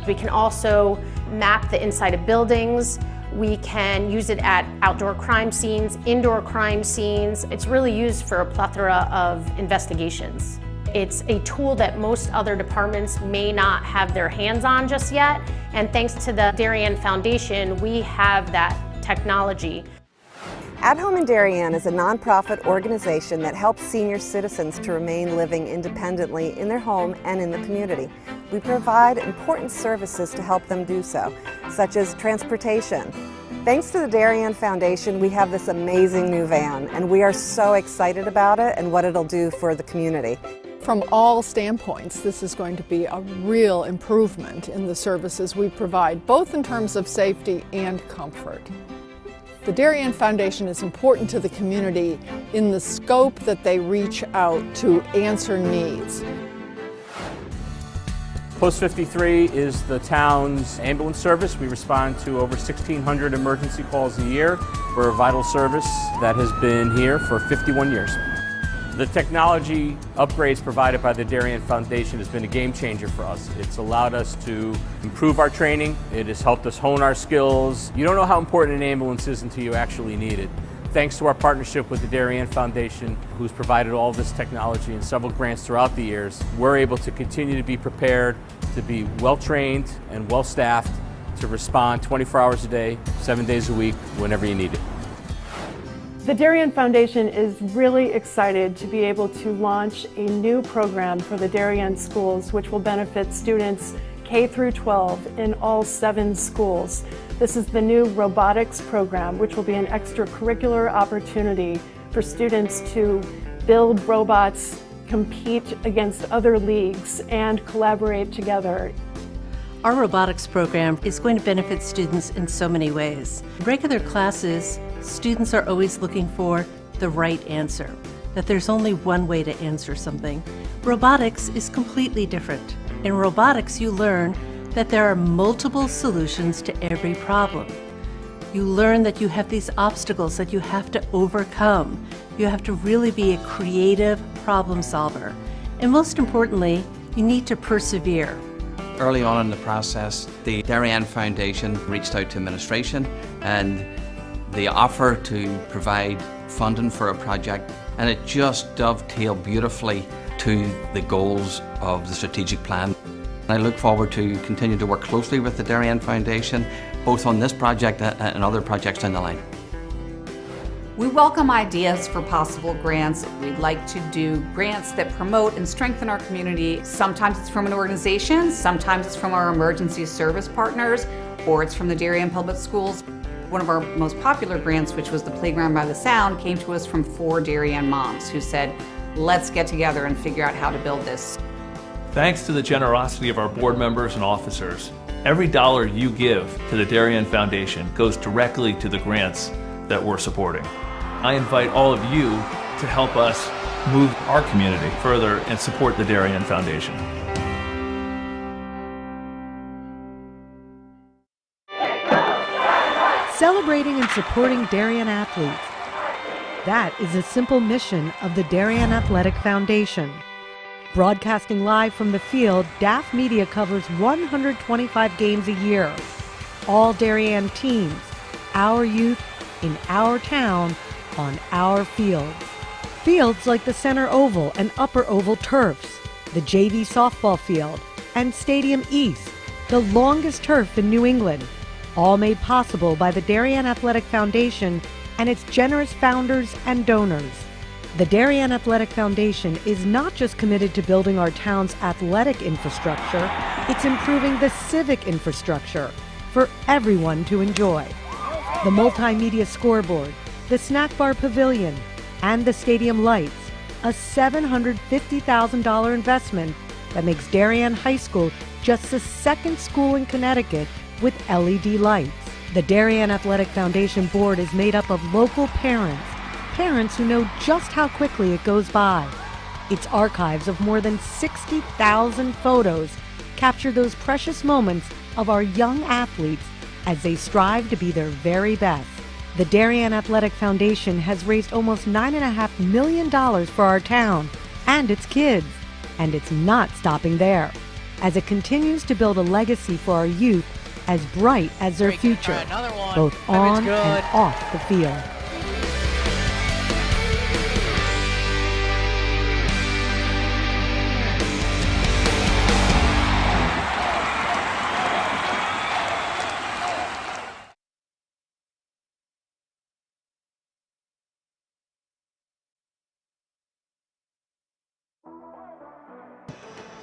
We can also map the inside of buildings. We can use it at outdoor crime scenes, indoor crime scenes. It's really used for a plethora of investigations. It's a tool that most other departments may not have their hands on just yet, and thanks to the Darien Foundation, we have that technology. At Home in Darien is a nonprofit organization that helps senior citizens to remain living independently in their home and in the community. We provide important services to help them do so, such as transportation. Thanks to the Darien Foundation, we have this amazing new van, and we are so excited about it and what it'll do for the community. From all standpoints, this is going to be a real improvement in the services we provide, both in terms of safety and comfort. The Darien Foundation is important to the community in the scope that they reach out to answer needs. Post 53 is the town's ambulance service. We respond to over 1,600 emergency calls a year. We're a vital service that has been here for 51 years. The technology upgrades provided by the Darien Foundation has been a game changer for us. It's allowed us to improve our training. It has helped us hone our skills. You don't know how important an ambulance is until you actually need it. Thanks to our partnership with the Darien Foundation, who's provided all this technology and several grants throughout the years, we're able to continue to be prepared, to be well-trained and well-staffed, to respond 24 hours a day, 7 days a week, whenever you need it. The Darien Foundation is really excited to be able to launch a new program for the Darien schools, which will benefit students K through 12 in all 7 schools. This is the new robotics program, which will be an extracurricular opportunity for students to build robots, compete against other leagues, and collaborate together. Our robotics program is going to benefit students in so many ways. In regular classes, students are always looking for the right answer, that there's only one way to answer something. Robotics is completely different. In robotics, you learn that there are multiple solutions to every problem. You learn that you have these obstacles that you have to overcome. You have to really be a creative problem solver. And most importantly, you need to persevere. Early on in the process, the Darien Foundation reached out to administration and the offer to provide funding for a project, and it just dovetailed beautifully to the goals of the strategic plan. I look forward to continue to work closely with the Darien Foundation, both on this project and other projects down the line. We welcome ideas for possible grants. We'd like to do grants that promote and strengthen our community. Sometimes it's from an organization, sometimes it's from our emergency service partners, or it's from the Darien Public Schools. One of our most popular grants, which was the Playground by the Sound, came to us from 4 Darien moms who said, let's get together and figure out how to build this. Thanks to the generosity of our board members and officers, every dollar you give to the Darien Foundation goes directly to the grants that we're supporting. I invite all of you to help us move our community further and support the Darien Foundation. Celebrating and supporting Darien athletes. That is a simple mission of the Darien Athletic Foundation. Broadcasting live from the field, DAF Media covers 125 games a year. All Darien teams, our youth, in our town, on our fields. Fields like the Center Oval and Upper Oval turfs, the JV softball field, and Stadium East, the longest turf in New England, all made possible by the Darien Athletic Foundation and its generous founders and donors. The Darien Athletic Foundation is not just committed to building our town's athletic infrastructure, it's improving the civic infrastructure for everyone to enjoy. The multimedia scoreboard, the snack bar pavilion, and the stadium lights, a $750,000 investment that makes Darien High School just the 2nd school in Connecticut with LED lights. The Darien Athletic Foundation board is made up of local parents who know just how quickly it goes by. Its archives of more than 60,000 photos capture those precious moments of our young athletes as they strive to be their very best. The Darien Athletic Foundation has raised almost $9.5 million for our town and its kids, and it's not stopping there, as it continues to build a legacy for our youth as bright as their future, both on and off the field.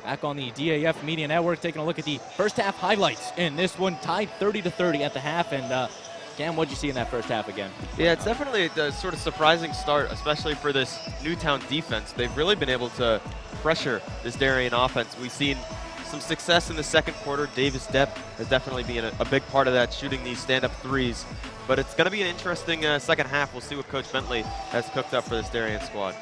Back on the DAF Media Network, taking a look at the first half highlights in this one, tied 30-30 at the half. And Cam, what'd you see in that first half again? Yeah, it's definitely a sort of surprising start, especially for this Newtown defense. They've really been able to pressure this Darien offense. We've seen some success in the second quarter. Davis Depp has definitely been a big part of that, shooting these stand-up threes. But it's going to be an interesting second half. We'll see what Coach Bentley has cooked up for this Darien squad.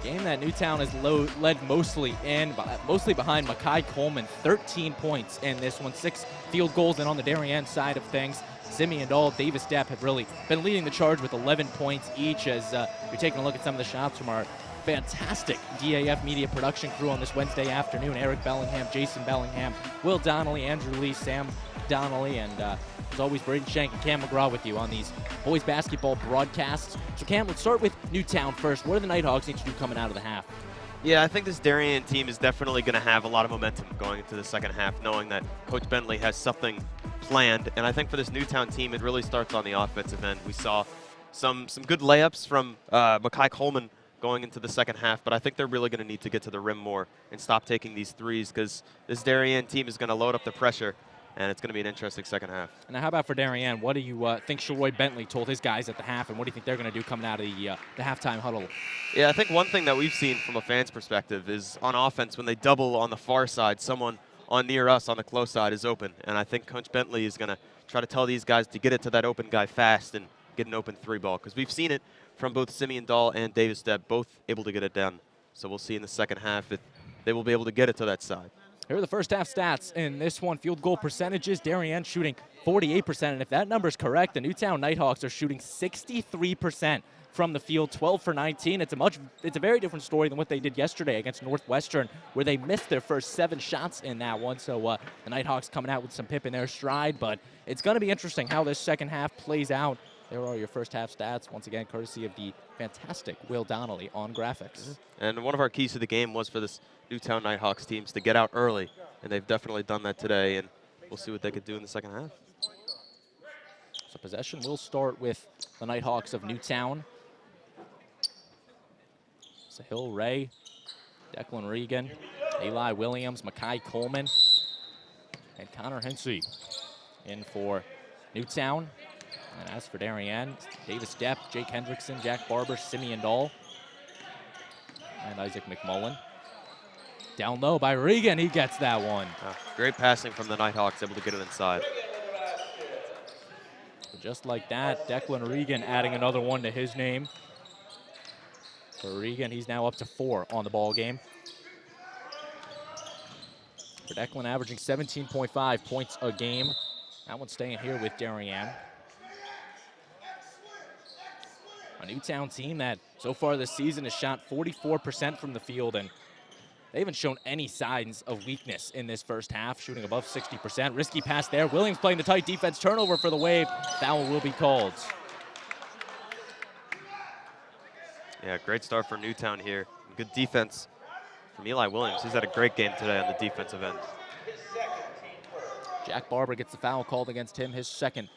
Game that Newtown has led mostly behind Makai Coleman, 13 points in this one, 6 field goals. And on the Darien side of things, Simeon Dahl, Davis Depp have really been leading the charge with 11 points each. As you're taking a look at some of the shots from our fantastic DAF Media production crew on this Wednesday afternoon: Eric Bellingham, Jason Bellingham, Will Donnelly, Andrew Lee, Sam Donnelly, and as always, Braden Shank and Cam McGraw with you on these boys basketball broadcasts. So Cam, let's start with Newtown first. What do the Nighthawks need to do coming out of the half? Yeah, I think this Darien team is definitely going to have a lot of momentum going into the second half, knowing that Coach Bentley has something planned. And I think for this Newtown team, it really starts on the offensive end. We saw some good layups from Makai Coleman going into the second half, but I think they're really going to need to get to the rim more and stop taking these threes because this Darien team is going to load up the pressure, and it's going to be an interesting second half. And now how about for Darien? What do you think Sharoy Bentley told his guys at the half, and what do you think they're going to do coming out of the halftime huddle? Yeah, I think one thing that we've seen from a fan's perspective is on offense, when they double on the far side, someone on near us on the close side is open, and I think Coach Bentley is going to try to tell these guys to get it to that open guy fast and get an open three ball, because we've seen it from both Simeon Dahl and Davis Depp, both able to get it down. So we'll see in the second half if they will be able to get it to that side. Here are the first half stats in this one. Field goal percentages, Darien shooting 48%, and if that number is correct, the Newtown Nighthawks are shooting 63% from the field, 12 for 19. It's a very different story than what they did yesterday against Northwestern, where they missed their first 7 shots in that one. So the Nighthawks coming out with some pip in their stride, but it's going to be interesting how this second half plays out. There are your first half stats, once again, courtesy of the fantastic Will Donnelly on graphics. And one of our keys to the game was for this Newtown Nighthawks teams to get out early, and they've definitely done that today, and we'll see what they could do in the second half. So possession will start with the Nighthawks of Newtown. Sahil Ray, Declan Regan, Eli Williams, Makai Coleman, and Connor Hensey in for Newtown. And as for Darien, Davis Depp, Jake Hendrickson, Jack Barber, Simeon Dahl, and Isaac McMullen. Down low by Regan, he gets that one. Great passing from the Nighthawks, able to get it inside. Just like that, Declan Regan adding another one to his name. For Regan, he's now up to 4 on the ball game. For Declan, averaging 17.5 points a game. That one's staying here with Darien. A Newtown team that so far this season has shot 44% from the field, and they haven't shown any signs of weakness in this first half, shooting above 60%. Risky pass there. Williams playing the tight defense. Turnover for the Wave. Foul will be called. Yeah, great start for Newtown here. Good defense from Eli Williams. He's had a great game today on the defensive end. Jack Barber gets the foul called against him. His second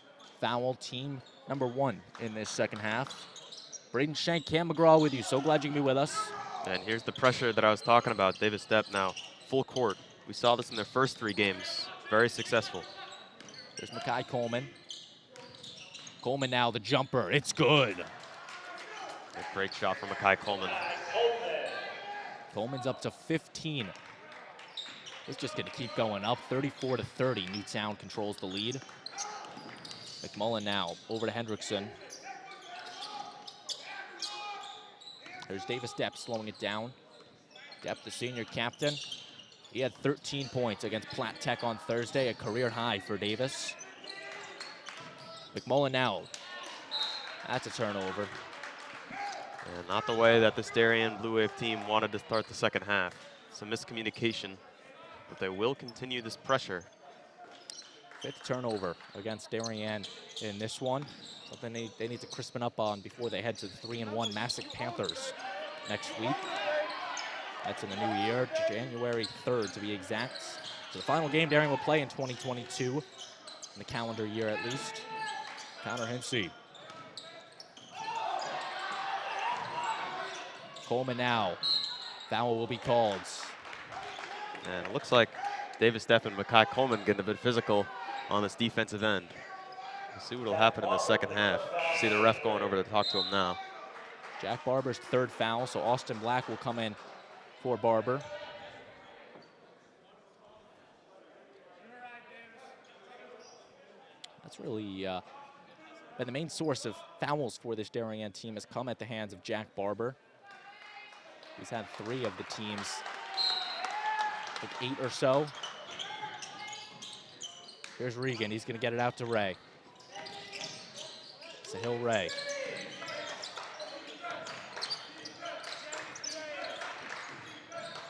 foul, team number 1 in this second half. Braden Shank, Cam McGraw with you. So glad you can be with us. And here's the pressure that I was talking about. Davis Depp now full court. We saw this in their first 3 games. Very successful. There's Makai Coleman. Coleman now the jumper. It's good. A great shot from Makai Coleman. Coleman's up to 15. It's just going to keep going up. 34-30. Newtown controls the lead. McMullen now over to Hendrickson. There's Davis Depp slowing it down. Depp, the senior captain. He had 13 points against Platt Tech on Thursday, a career high for Davis. McMullen now. That's a turnover. And not the way that this Darien Blue Wave team wanted to start the second half. Some miscommunication, but they will continue this pressure. 5th turnover against Darien in this one. Something they need to crispen up on before they head to the 3-1 Massac Panthers next week. That's in the new year, January 3rd to be exact. So the final game Darien will play in 2022, in the calendar year at least. Connor Hensey. Coleman now. Foul will be called. And it looks like Davis Depp and Makai Coleman getting a bit physical on this defensive end. We'll see what will happen in the second half. See the ref going over to talk to him now. Jack Barber's 3rd foul, so Austin Black will come in for Barber. That's really been the main source of fouls for this Darien team has come at the hands of Jack Barber. He's had 3 of the team's, like 8 or so. Here's Regan, he's gonna get it out to Ray. Sahil Ray.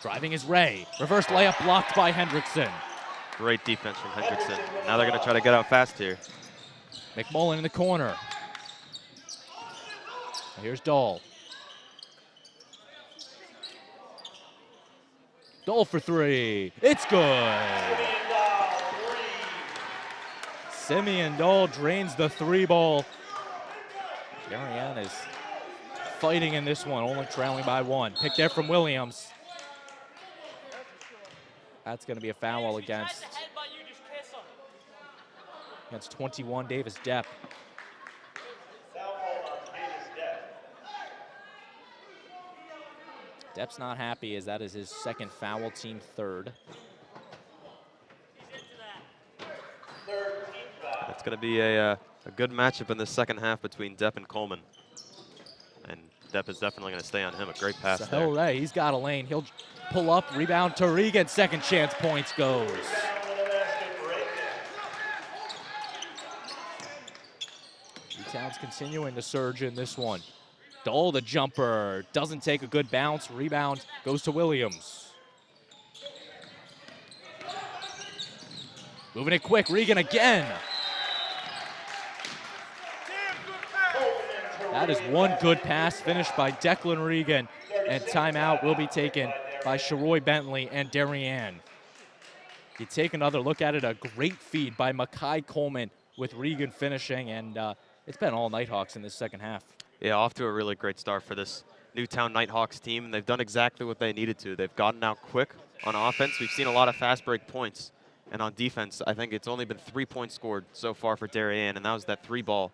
Driving is Ray. Reverse layup blocked by Hendrickson. Great defense from Hendrickson. Now they're gonna try to get out fast here. McMullen in the corner. And here's Dahl. Dahl for 3. It's good. Simeon Dahl drains the 3 ball. Darien is fighting in this one, only trailing by 1. Pick there from Williams. That's going to be a foul against 21, Davis Depp. Depp's not happy as that is his second foul, team third. It's going to be a good matchup in the second half between Depp and Coleman. And Depp is definitely going to stay on him. A great pass there. So Ray, he's got a lane. He'll pull up, rebound to Regan. Second chance points goes. Newtown's continuing to surge in this one. Dole, the jumper, doesn't take a good bounce. Rebound goes to Williams. Moving it quick, Regan again. That is one good pass finished by Declan Regan, and timeout will be taken by Sharoy Bentley and Darien. You take another look at it, a great feed by Makai Coleman with Regan finishing, and it's been all Nighthawks in this second half. Yeah, off to a really great start for this Newtown Nighthawks team, and they've done exactly what they needed to. They've gotten out quick on offense. We've seen a lot of fast break points, and on defense, I think it's only been 3 points scored so far for Darien, and that was that 3 ball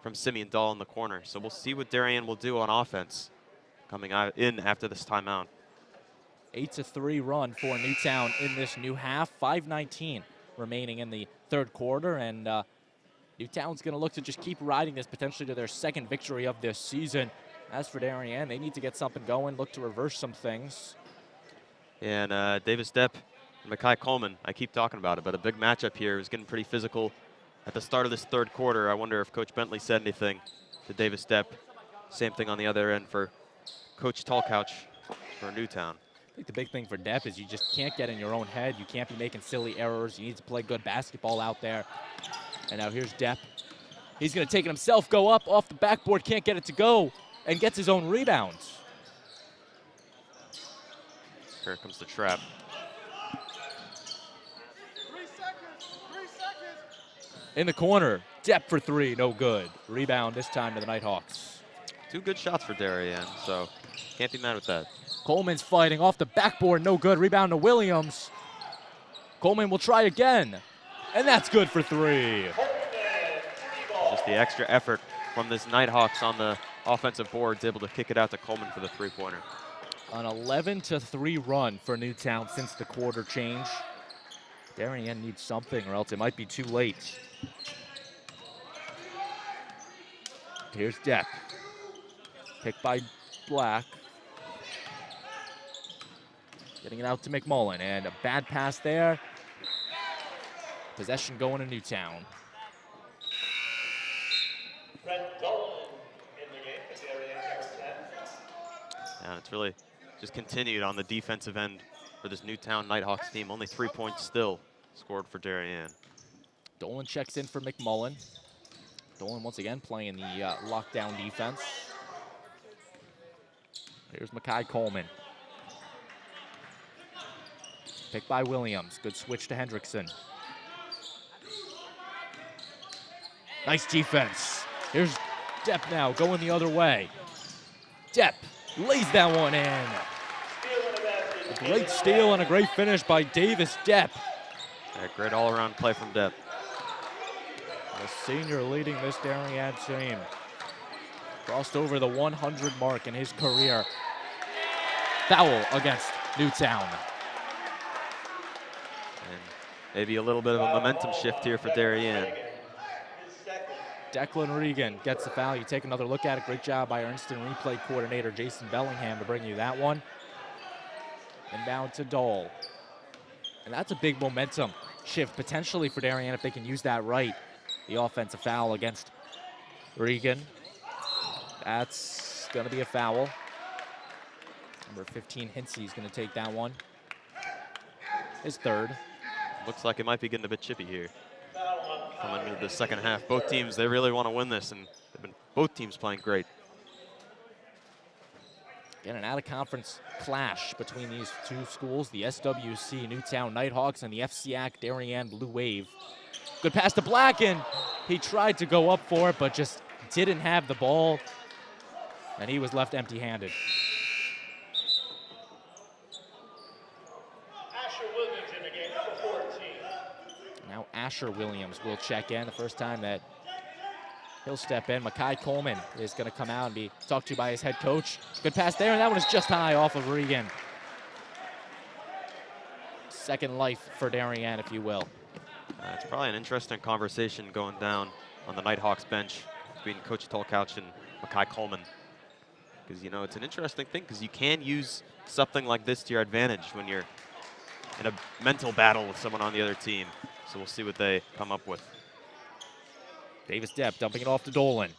from Simeon Dahl in the corner. So we'll see what Darien will do on offense coming in after this timeout. 8-3 run for Newtown in this new half. 5:19 remaining in the third quarter, and Newtown's going to look to just keep riding this potentially to their second victory of this season. As for Darien, they need to get something going, look to reverse some things. And Davis Depp and Makai Coleman, I keep talking about it, but a big matchup here. It was getting pretty physical at the start of this third quarter. I wonder if Coach Bentley said anything to Davis Depp. Same thing on the other end for Coach Tallcouch for Newtown. I think the big thing for Depp is you just can't get in your own head. You can't be making silly errors. You need to play good basketball out there. And now here's Depp. He's going to take it himself, go up off the backboard, can't get it to go, and gets his own rebounds. Here comes the trap. 3 seconds. In the corner, Depp for 3, no good. Rebound this time to the Nighthawks. 2 good shots for Darien, so can't be mad with that. Coleman's fighting off the backboard, no good. Rebound to Williams. Coleman will try again, and that's good for 3. Just the extra effort from this Nighthawks on the offensive boards, able to kick it out to Coleman for the 3-pointer. An 11-3 run for Newtown since the quarter change. Darien needs something or else it might be too late. Here's Depp. Picked by Black. Getting it out to McMullen, and a bad pass there. Possession going to Newtown. And it's really just continued on the defensive end for this Newtown Nighthawks team. Only 3 points still scored for Darien. Dolan checks in for McMullen. Dolan once again playing the lockdown defense. Here's Makai Coleman. Picked by Williams. Good switch to Hendrickson. Nice defense. Here's Depp now going the other way. Depp lays that one in. A great steal and a great finish by Davis Depp. Yeah, great all-around play from Depp. The senior leading this Darien team. Crossed over the 100 mark in his career. Foul against Newtown. And maybe a little bit of a momentum shift here for Darien. Declan Regan gets the foul. You take another look at it. Great job by our instant replay coordinator, Jason Bellingham, to bring you that one. Inbound to Dole. And that's a big momentum shift potentially for Darien if they can use that right. The offensive foul against Regan. That's going to be a foul. Number 15, Hinsey, is going to take that one. His third. Looks like it might be getting a bit chippy here. Coming into the second half. Both teams, they really want to win this, and they've been both teams playing great. Again, an out-of-conference clash between these two schools, the SWC Newtown Nighthawks and the FCAC Darien Blue Wave. Good pass to Black, and he tried to go up for it, but just didn't have the ball, and he was left empty-handed. Asher Williams in the game, number 14. Now Asher Williams will check in. The first time that he'll step in. Makai Coleman is going to come out and be talked to by his head coach. Good pass there, and that one is just high off of Regan. Second life for Darien, if you will. It's probably an interesting conversation going down on the Nighthawks bench between Coach Tolcouch and Makai Coleman. Because, you know, it's an interesting thing because you can use something like this to your advantage when you're in a mental battle with someone on the other team. So we'll see what they come up with. Davis Depp dumping it off to Dolan.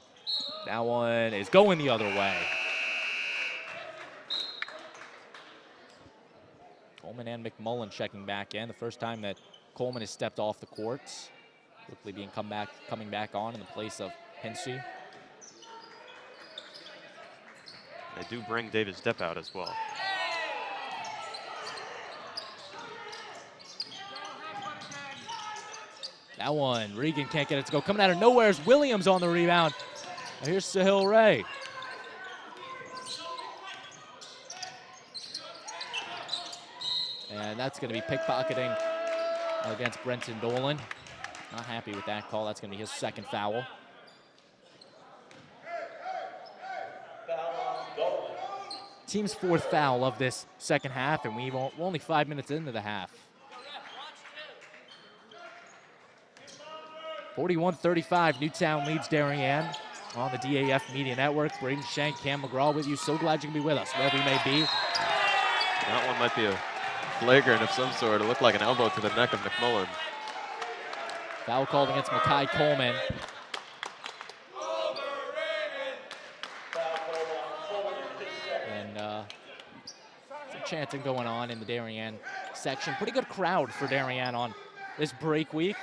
That one is going the other way. Coleman and McMullen checking back in. The first time that Coleman has stepped off the courts. Quickly being coming back on in the place of Hinsey. They do bring Davis Depp out as well. That one, Regan can't get it to go. Coming out of nowhere is Williams on the rebound. And here's Sahil Ray. And that's going to be pickpocketing against Brenton Dolan. Not happy with that call. That's going to be his second foul. Team's fourth foul of this second half, and we're only 5 minutes into the half. 41-35, Newtown leads Darien on the DAF Media Network. Braden Shank, Cam McGraw with you. So glad you can be with us, wherever you may be. That one might be a flagrant of some sort. It looked like an elbow to the neck of McMullen. Foul called against Makai Coleman. And some chanting going on in the Darien section. Pretty good crowd for Darien on this break week.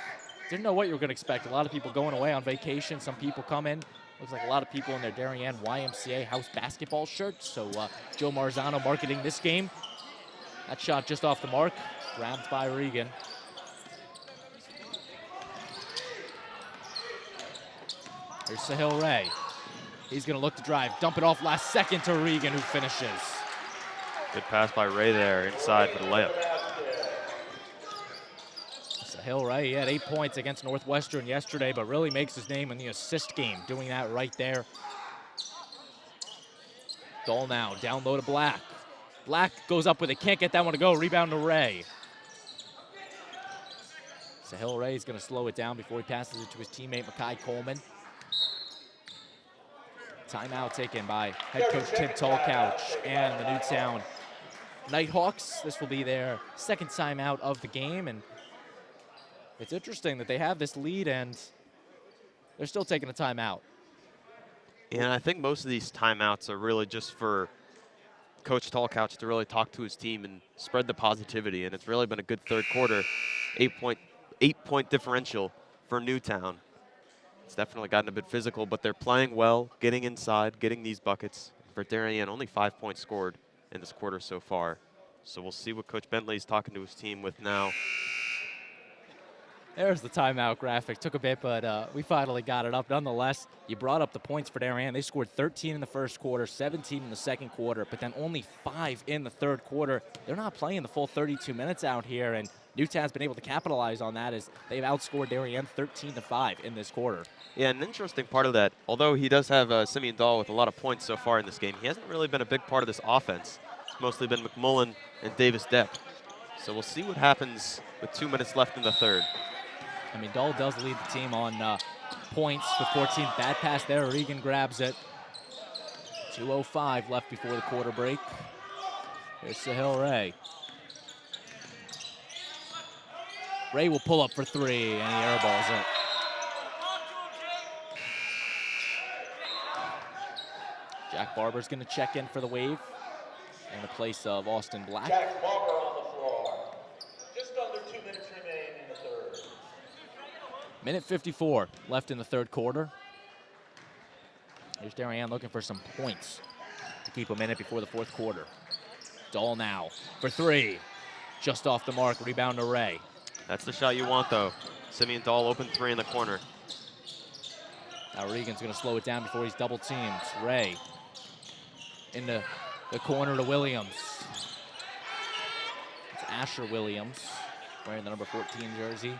Didn't know what you were going to expect. A lot of people going away on vacation. Some people come in. Looks like a lot of people in their Darien YMCA house basketball shirts. So Joe Marzano marketing this game. That shot just off the mark. Grabbed by Regan. Here's Sahil Ray. He's going to look to drive. Dump it off last second to Regan, who finishes. Good pass by Ray there inside for the layup. Sahil Ray, he had 8 points against Northwestern yesterday, but really makes his name in the assist game, doing that right there. Dole now, down low to Black. Black goes up with it, can't get that one to go. Rebound to Ray. Sahil Ray is going to slow it down before he passes it to his teammate, Makai Coleman. Timeout taken by head coach Tim Tolcouch and the Newtown Nighthawks. This will be their second timeout of the game, and it's interesting that they have this lead and they're still taking a timeout. Yeah, and I think most of these timeouts are really just for Coach Tolcouch to really talk to his team and spread the positivity, and it's really been a good third quarter. 8-point differential for Newtown. It's definitely gotten a bit physical, but they're playing well, getting inside, getting these buckets. For Darien, only 5 points scored in this quarter so far. So we'll see what Coach Bentley's talking to his team with now. There's the timeout graphic. Took a bit, but we finally got it up. Nonetheless, you brought up the points for Darien. They scored 13 in the first quarter, 17 in the second quarter, but then only 5 in the third quarter. They're not playing the full 32 minutes out here, and Newtown's been able to capitalize on that as they've outscored Darien 13-5 in this quarter. Yeah, an interesting part of that, although he does have Simeon Dahl with a lot of points so far in this game, he hasn't really been a big part of this offense. It's mostly been McMullen and Davis Depp. So we'll see what happens with 2 minutes left in the third. I mean, Dahl does lead the team on points with 14. Bad pass there. Regan grabs it. 2:05 left before the quarter break. Here's Sahil Ray. Ray will pull up for 3, and he airballs it. Jack Barber's going to check in for the Wave in the place of Austin Black. Jack Barber on the floor. Just under 2 minutes remain in the third. Minute 54 left in the third quarter. Here's Darien looking for some points to keep a minute before the fourth quarter. Dahl now for 3. Just off the mark, rebound to Ray. That's the shot you want, though. Simeon Dahl open 3 in the corner. Now Regan's going to slow it down before he's double teamed. Ray in the corner to Williams. It's Asher Williams wearing the number 14 jersey.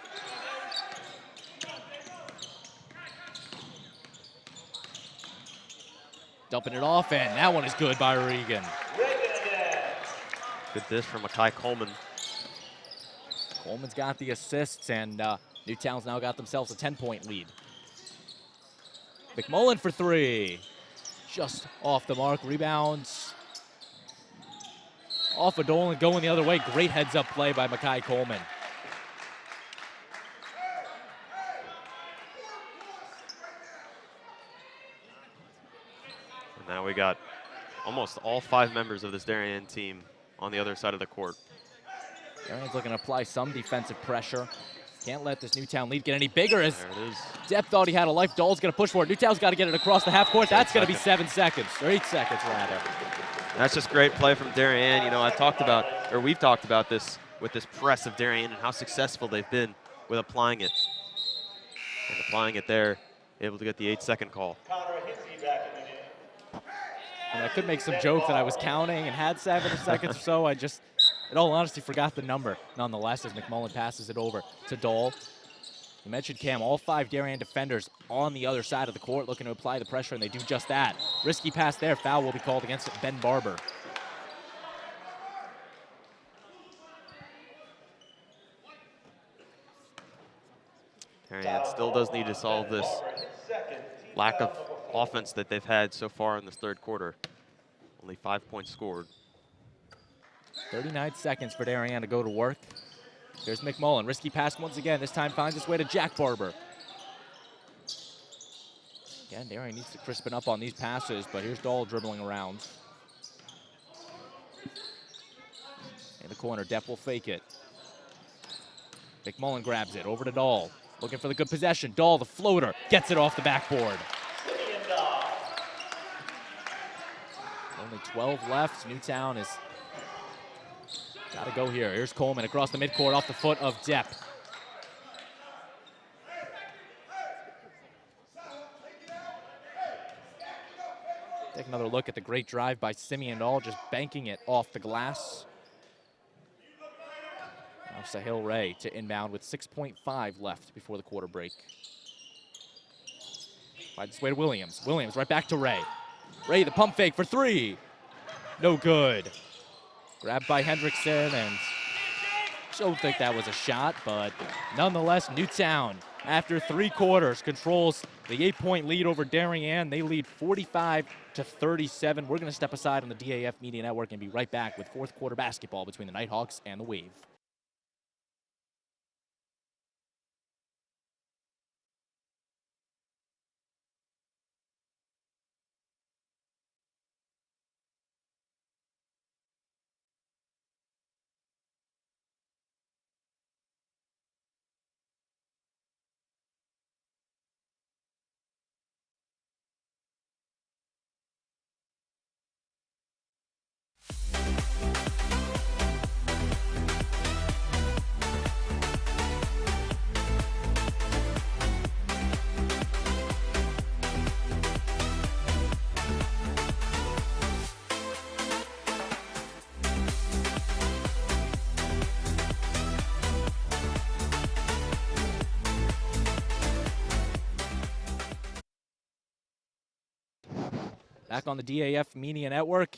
Dumping it off, and that one is good by Regan. Good dish from Makai Coleman. Coleman's got the assists, and Newtown's now got themselves a 10-point lead. McMullen for three. Just off the mark. Rebounds off of Dolan, going the other way. Great heads-up play by Makai Coleman. And now we got almost all 5 members of this Darien team on the other side of the court. Darien's looking to apply some defensive pressure. Can't let this Newtown lead get any bigger as There it is. Depp thought he had a life. Dahl's going to push for it. Newtown's got to get it across the half court. That's going to be 7 seconds, or 8 seconds rather. That's just great play from Darien. You know, we've talked about this with this press of Darien and how successful they've been with applying it. And applying it there, able to get the 8-second call. And I could make some joke that I was counting and had 7 seconds or so. I just, in all honesty, forgot the number. Nonetheless, as McMullen passes it over to Dahl. You mentioned, Cam, all 5 Darien defenders on the other side of the court looking to apply the pressure, and they do just that. Risky pass there. Foul will be called against Ben Barber. Darien still does need to solve this lack of offense that they've had so far in this third quarter. Only 5 points scored. 39 seconds for Darien to go to work. There's McMullen. Risky pass once again. This time finds its way to Jack Barber. Again, Darien needs to crispen up on these passes, but here's Dahl dribbling around. In the corner, Depp will fake it. McMullen grabs it, over to Dahl. Looking for the good possession. Dahl, the floater, gets it off the backboard. Only 12 left. Newtown is got to go here. Here's Coleman across the midcourt off the foot of Depp. Take another look at the great drive by Simeon Dahl, just banking it off the glass. Now Sahil Ray to inbound with 6.5 left before the quarter break. Finds its way to Williams. Williams right back to Ray. Ray, the pump fake for three. No good. Grabbed by Hendrickson, and don't think that was a shot, but nonetheless, Newtown, after 3 quarters, controls the 8-point lead over Darien. They lead 45-37. We're going to step aside on the DAF Media Network and be right back with fourth quarter basketball between the Nighthawks and the Wave. Back on the DAF Media Network.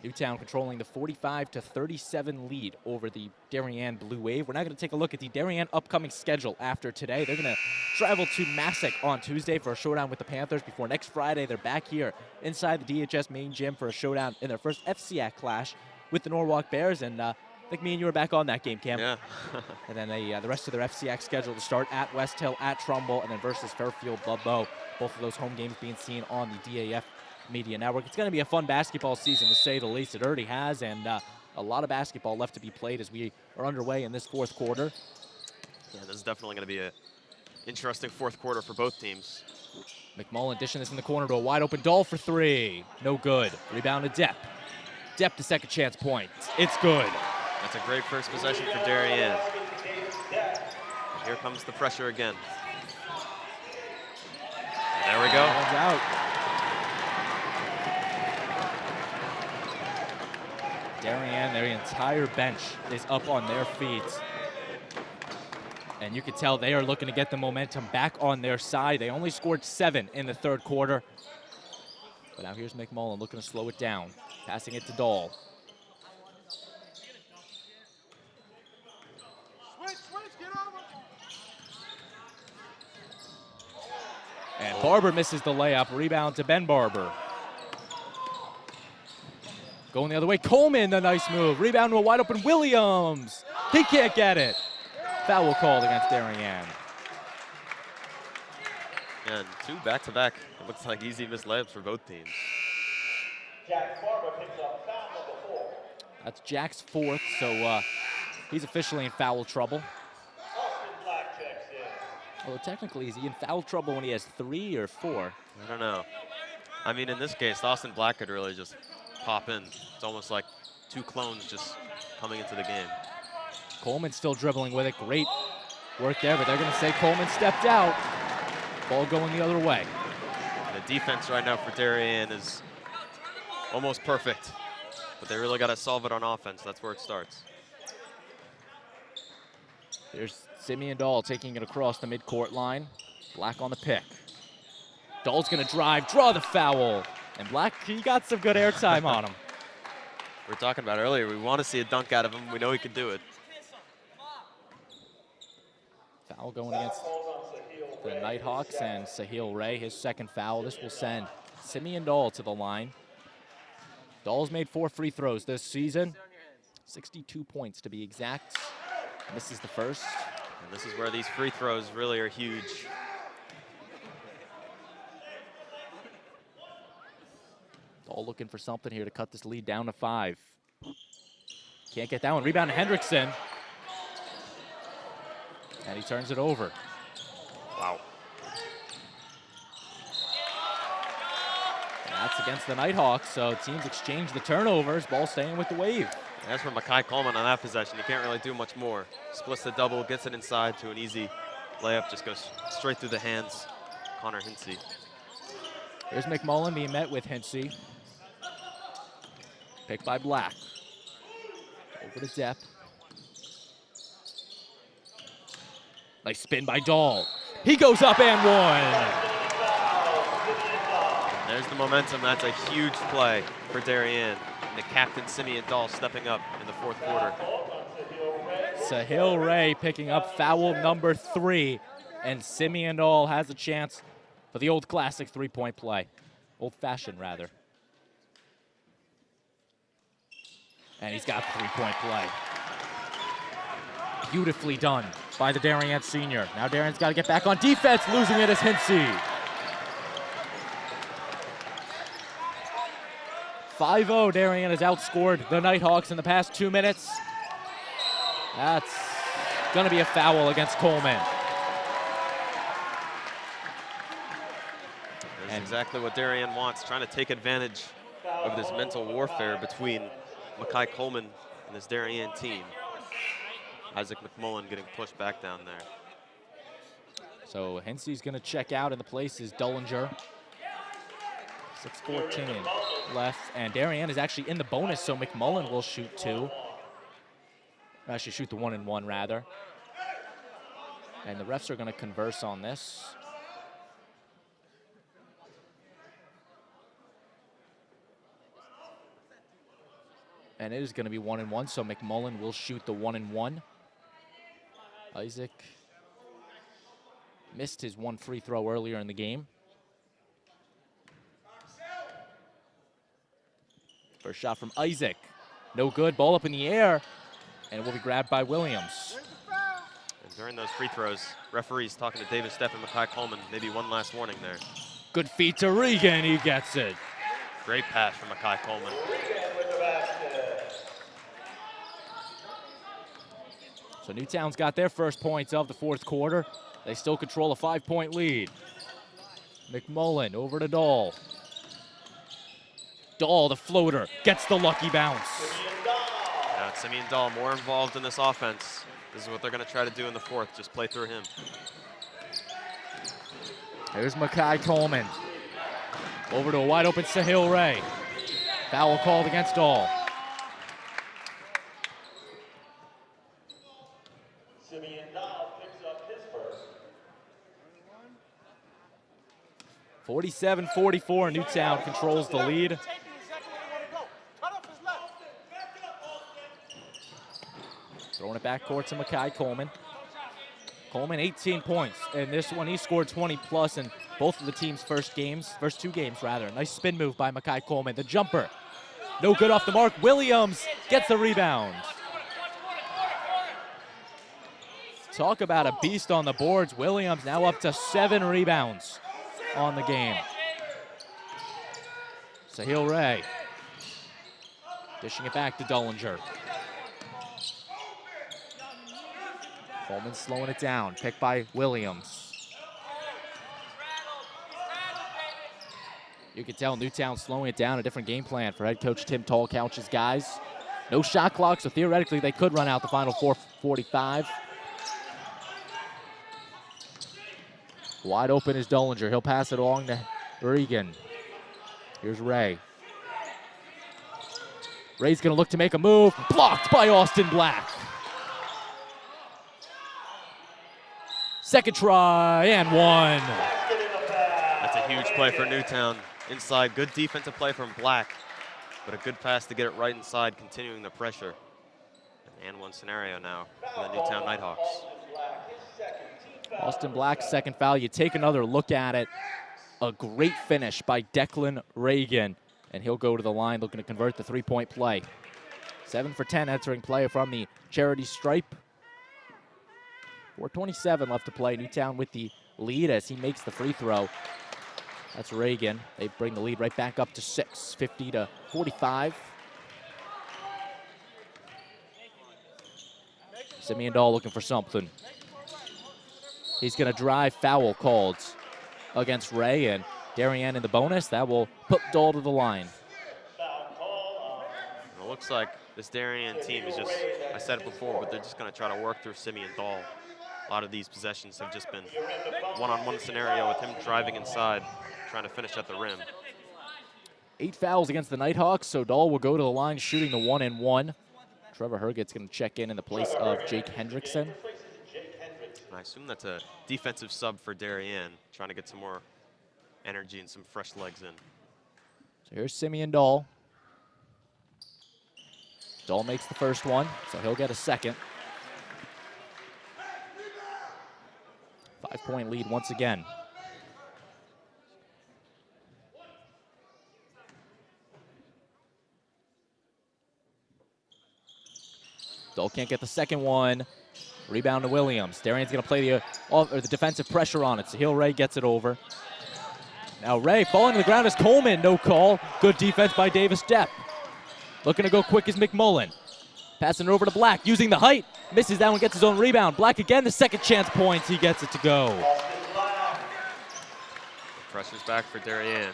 Newtown controlling the 45-37 lead over the Darien Blue Wave. We're now going to take a look at the Darien upcoming schedule after today. They're going to travel to Massac on Tuesday for a showdown with the Panthers. Before next Friday, they're back here inside the DHS main gym for a showdown in their first FCAC clash with the Norwalk Bears. And I think me and you were back on that game, Cam. Yeah. And then the rest of their FCAC schedule to start at West Hill, at Trumbull, and then versus Fairfield Ludlow. Both of those home games being seen on the DAF Media Network. It's going to be a fun basketball season, to say the least. It already has, and a lot of basketball left to be played as we are underway in this fourth quarter. Yeah, this is definitely going to be an interesting fourth quarter for both teams. McMullen dishing this in the corner to a wide-open Dahl for three. No good. Rebound to Depp. Depp to second chance point. It's good. That's a great first possession for Darien. Here comes the pressure again. There we go. One's out. Darien, their entire bench is up on their feet. And you can tell they are looking to get the momentum back on their side. They only scored 7 in the third quarter. But now here's McMullen looking to slow it down. Passing it to Dahl. And Barber misses the layup. Rebound to Ben Barber. Going the other way. Coleman, the nice move. Rebound to a wide open Williams. He can't get it. Foul called against Darien. And 2 back-to-back. It looks like easy missed layups for both teams. Jack Barber picks up foul number 4. That's Jack's 4th, so he's officially in foul trouble. Austin Black checks in. Well, technically, is he in foul trouble when he has 3 or 4? I don't know. I mean, in this case, Austin Black could really just pop in. It's almost like 2 clones just coming into the game. Coleman still dribbling with it. Great work there, but they're going to say Coleman stepped out. Ball going the other way. The defense right now for Darien is almost perfect, but they really got to solve it on offense. That's where it starts. There's Simeon Dahl taking it across the midcourt line. Black on the pick. Dahl's going to drive, draw the foul. And Black, he got some good airtime on him. We were talking about earlier, we want to see a dunk out of him. We know he can do it. Foul going against the Nighthawks and Sahil Ray, his 2nd foul. This will send Simeon Dahl to the line. Dahl's made 4 free throws this season. 62 points to be exact. Misses the first. And this is where these free throws really are huge. Dahl looking for something here to cut this lead down to 5. Can't get that one. Rebound to Hendrickson. And he turns it over. Wow. And that's against the Nighthawks, so teams exchange the turnovers. Ball staying with the Wave. And that's for Makai Coleman on that possession. You can't really do much more. Splits the double, gets it inside to an easy layup. Just goes straight through the hands. Connor Hinsey. Here's McMullen being met with Hinsey. Picked by Black. Over to Depp. Nice spin by Dahl. He goes up and one. There's the momentum. That's a huge play for Darien. And the captain, Simeon Dahl, stepping up in the 4th quarter. Sahil Ray picking up foul number 3. And Simeon Dahl has a chance for the old classic 3-point play. Old-fashioned, rather. And he's got the 3-point play. Beautifully done by the Darien senior. Now Darien's got to get back on defense. Losing it is Hinsey. 5-0, Darien has outscored the Nighthawks in the past 2 minutes. That's going to be a foul against Coleman. That's exactly what Darien wants, trying to take advantage of this mental warfare between Makai Coleman and this Darien team. Isaac McMullen getting pushed back down there. So Hinsey's going to check out, and the place is Dullinger. 6:14 left, and Darien is actually in the bonus, so McMullen will shoot 2. Actually shoot the 1-and-1 rather. And the refs are going to converse on this. And it is going to be 1-and-1, so McMullen will shoot the 1-and-1. Isaac missed his 1 free throw earlier in the game. First shot from Isaac. No good. Ball up in the air. And it will be grabbed by Williams. And during those free throws, referees talking to David Stepp and Makai Coleman. Maybe one last warning there. Good feed to Regan. He gets it. Great pass from Makai Coleman. So Newtown's got their first points of the 4th quarter. They still control a 5-point lead. McMullen over to Dahl. Dahl, the floater, gets the lucky bounce. Now it's Simeon Dahl more involved in this offense. This is what they're going to try to do in the 4th, just play through him. There's Makai Coleman. Over to a wide open Sahil Ray. Foul called against Dahl. Simeon Dahl picks up his first. 47-44, Newtown controls the lead. Throwing it back court to Makai Coleman. Coleman, 18 points. And this one, he scored 20 plus in both of the team's first two games rather. Nice spin move by Makai Coleman. The jumper, no good off the mark. Williams gets the rebound. Talk about a beast on the boards. Williams now up to 7 rebounds on the game. Sahil Ray dishing it back to Dullinger. Coleman slowing it down, picked by Williams. You can tell Newtown slowing it down, a different game plan for head coach Tim Tallcouch's guys. No shot clock, so theoretically they could run out the final 4:45. Wide open is Dullinger. He'll pass it along to Regan. Here's Ray. Ray's gonna look to make a move. Blocked by Austin Black. Second try and one. That's a huge play for Newtown. Inside, good defensive play from Black, but a good pass to get it right inside, continuing the pressure. And one scenario now for the Newtown Nighthawks. Austin Black's second foul. You take another look at it. A great finish by Declan Reagan, and he'll go to the line looking to convert the three-point play. 7 for 10 entering play from the charity stripe. 4:27 left to play. Newtown with the lead as he makes the free throw. That's Reagan. They bring the lead right back up to 6, 50-45. Simeon Dahl looking for something. He's going to drive, foul called against Ray, and Darien in the bonus. That will put Dahl to the line. It looks like this Darien team is just, I said it before, but they're just going to try to work through Simeon Dahl. A lot of these possessions have just been one-on-one scenario with him driving inside, trying to finish at the rim. 8 fouls against the Nighthawks, so Dahl will go to the line shooting the 1-and-1. Trevor Herget's going to check in the place of Jake Hendrickson. I assume that's a defensive sub for Darien, trying to get some more energy and some fresh legs in. So here's Simeon Dahl. Dahl makes the first one, so he'll get a second. 5-point lead once again. Dahl can't get the second one. Rebound to Williams. Darien's going to play the defensive pressure on it. Sahil Ray gets it over. Now Ray falling to the ground as Coleman. No call. Good defense by Davis Depp. Looking to go quick is McMullen. Passing it over to Black. Using the height. Misses that one. Gets his own rebound. Black again. The second chance points. He gets it to go. Pressure's back for Darien.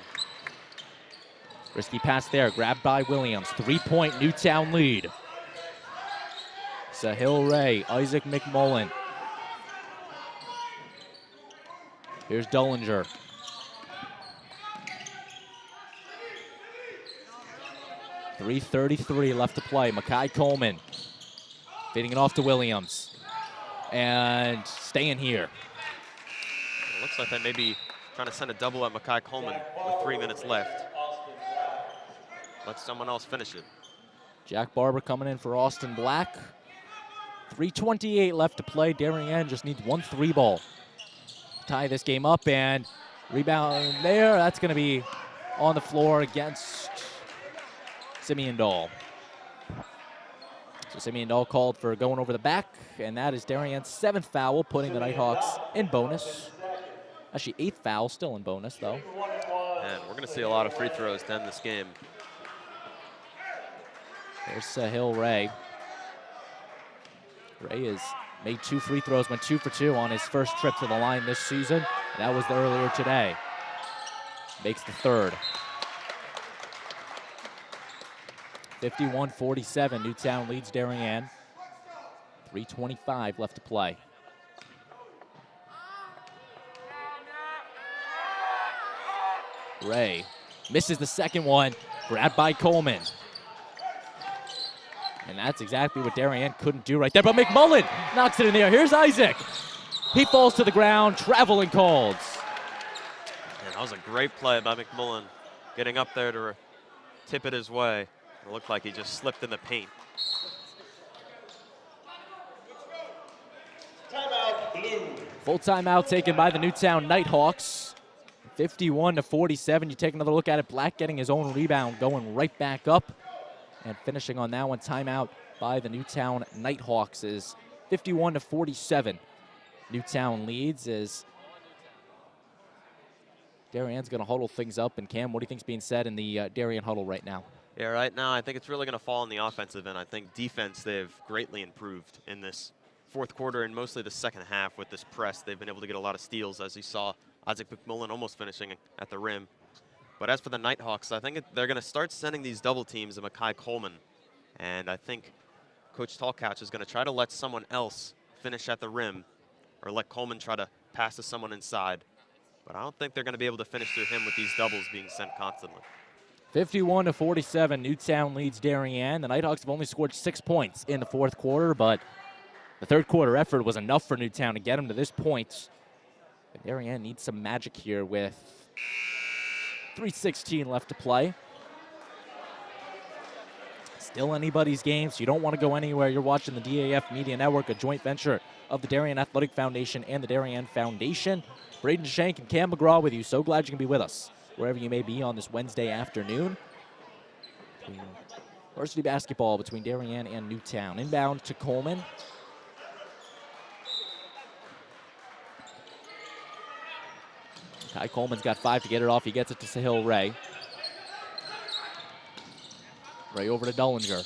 Risky pass there. Grabbed by Williams. 3-point Newtown lead. Sahil Ray, Isaac McMullen. Here's Dullinger. .333 left to play. Makai Coleman feeding it off to Williams. And staying here. It looks like they may be trying to send a double at Makai Coleman with 3 minutes left. Let someone else finish it. Jack Barber coming in for Austin Black. 3:28 left to play. Darien just needs 1 3-ball. Tie this game up, and rebound there. That's going to be on the floor against Simeon Dahl. So Simeon Dahl called for going over the back, and that is Darien's 7th foul, putting the Nighthawks in bonus. Actually, 8th foul, still in bonus, though. And we're going to see a lot of free throws to end this game. There's Sahil Ray. Ray has made 2 free throws, went 2 for 2 on his first trip to the line this season. That was earlier today. Makes the third. 51-47, Newtown leads Darien. 3:25 left to play. Ray misses the second one, grabbed by Coleman. And that's exactly what Darien couldn't do right there, but McMullen knocks it in the air. Here's Isaac. He falls to the ground, traveling calls. And that was a great play by McMullen, getting up there to tip it his way. It looked like he just slipped in the paint. Timeout, blue. Full timeout taken by the Newtown Nighthawks. 51-47. You take another look at it. Black getting his own rebound, going right back up. And finishing on that one, timeout by the Newtown Nighthawks is 51-47. Newtown leads as Darien's going to huddle things up. And Cam, what do you think's being said in the Darien huddle right now? Yeah, right now I think it's really going to fall on the offensive end. I think defense, they've greatly improved in this fourth quarter and mostly the second half with this press. They've been able to get a lot of steals, as you saw Isaac McMullen almost finishing at the rim. But as for the Nighthawks, I think they're going to start sending these double teams to Makai Coleman. And I think Coach Tallcouch is going to try to let someone else finish at the rim or let Coleman try to pass to someone inside. But I don't think they're going to be able to finish through him with these doubles being sent constantly. 51-47, Newtown leads Darien. The Nighthawks have only scored 6 points in the fourth quarter, but the third quarter effort was enough for Newtown to get them to this point. But Darien needs some magic here with 3:16 left to play. Still anybody's game, so you don't want to go anywhere. You're watching the DAF Media Network, a joint venture of the Darien Athletic Foundation and the Darien Foundation. Braden Shank and Cam McGraw with you. So glad you can be with us wherever you may be on this Wednesday afternoon. Varsity basketball between Darien and Newtown. Inbound to Coleman. Kai Coleman's got 5 to get it off. He gets it to Sahil Ray. Ray over to Dullinger.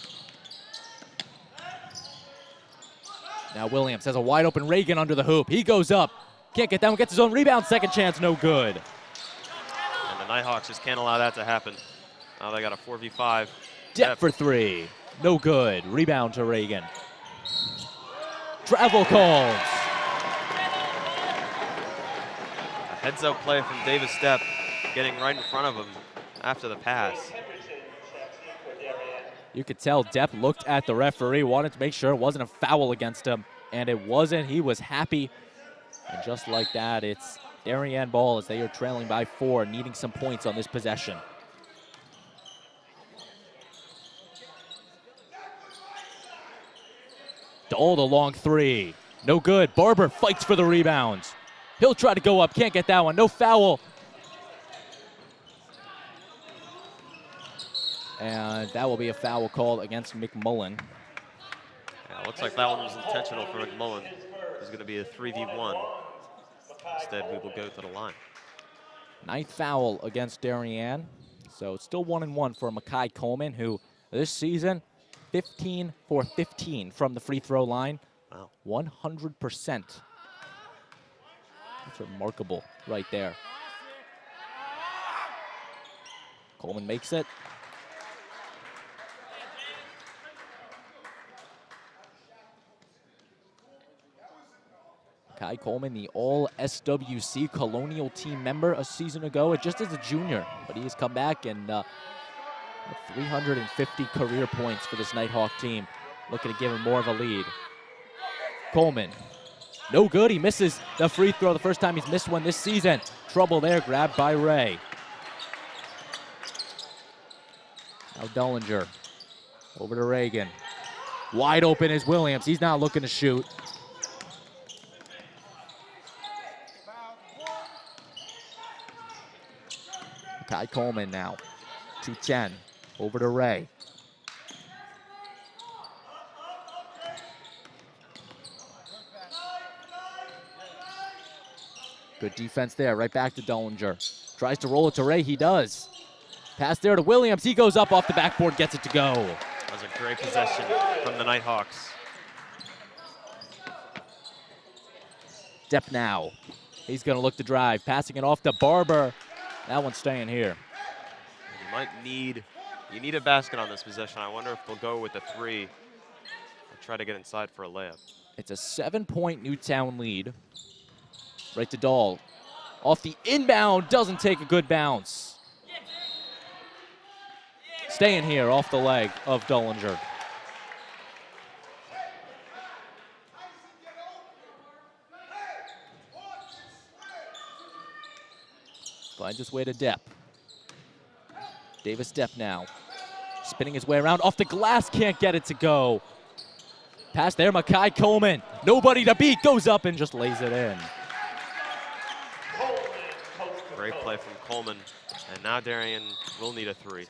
Now Williams has a wide open Reagan under the hoop. He goes up. Can't get down, gets his own rebound. Second chance, no good. And the Nighthawks just can't allow that to happen. Now they got a 4v5. Depp for 3. No good. Rebound to Reagan. Travel calls. Heads-up play from Davis Depp, getting right in front of him after the pass. You could tell Depp looked at the referee, wanted to make sure it wasn't a foul against him, and it wasn't. He was happy. And just like that, it's Darien ball as they are trailing by 4, needing some points on this possession. Dahl, the long 3. No good. Barber fights for the rebound. He'll try to go up, can't get that one, no foul. And that will be a foul called against McMullen. Yeah, looks like that one was intentional for McMullen. It's going to be a 3v1. Instead, we will go to the line. 9th foul against Darien. So it's still 1-1 for Makai Coleman, who this season, 15 for 15 from the free throw line. Wow. 100%. That's remarkable right there. Coleman makes it. Kai Coleman, the All-SWC Colonial team member a season ago, just as a junior. But he has come back and 350 career points for this Nighthawk team. Looking to give him more of a lead. Coleman. No good. He misses the free throw the first time he's missed one this season. Trouble there, grabbed by Ray. Now Dullinger. Over to Reagan. Wide open is Williams. He's not looking to shoot. Kai Coleman now. 2-10. Over to Ray. Good defense there. Right back to Dullinger. Tries to roll it to Ray. He does. Pass there to Williams. He goes up off the backboard, gets it to go. That was a great possession from the Nighthawks. Depp now. He's going to look to drive. Passing it off to Barber. That one's staying here. You need a basket on this possession. I wonder if they'll go with a 3 or try to get inside for a layup. It's a 7-point Newtown lead. Right to Dahl. Off the inbound, doesn't take a good bounce. Staying here off the leg of Dullinger. Finds his way to Depp. Davis Depp now. Spinning his way around. Off the glass, can't get it to go. Pass there, Makai Coleman. Nobody to beat, goes up and just lays it in. Great play from Coleman. And now Darien will need a 3.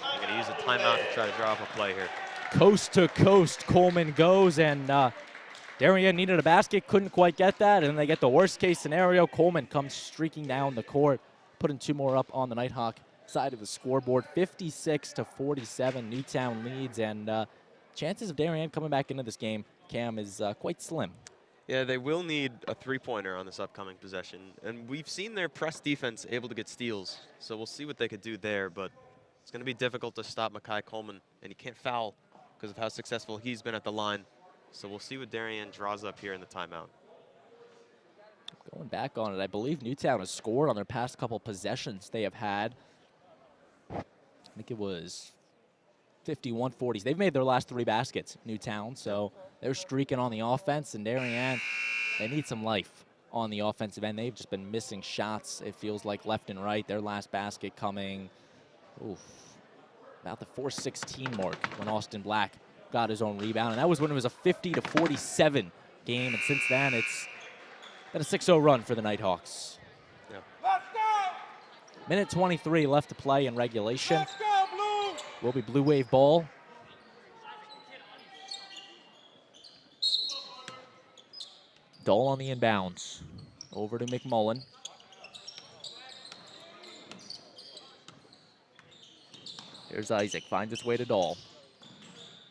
They're going to use a timeout to try to draw up a play here. Coast to coast, Coleman goes, and Darien needed a basket, couldn't quite get that, and they get the worst case scenario. Coleman comes streaking down the court, putting 2 more up on the Nighthawk side of the scoreboard. 56-47, Newtown leads, and chances of Darien coming back into this game, Cam, is quite slim. Yeah, they will need a 3-pointer on this upcoming possession. And we've seen their press defense able to get steals, so we'll see what they could do there. But it's going to be difficult to stop Makai Coleman, and he can't foul because of how successful he's been at the line. So we'll see what Darien draws up here in the timeout. Going back on it, I believe Newtown has scored on their past couple possessions they have had. I think it was 51-40s. They've made their last 3 baskets, Newtown, so they're streaking on the offense, and Darien, they need some life on the offensive end. They've just been missing shots, it feels like, left and right. Their last basket coming about the 4:16 mark when Austin Black got his own rebound, and that was when it was a 50-47 game, and since then it's been a 6-0 run for the Nighthawks. Yep. Minute 23 left to play in regulation. Will be Blue Wave ball. Dahl on the inbounds. Over to McMullen. Here's Isaac, finds his way to Dahl.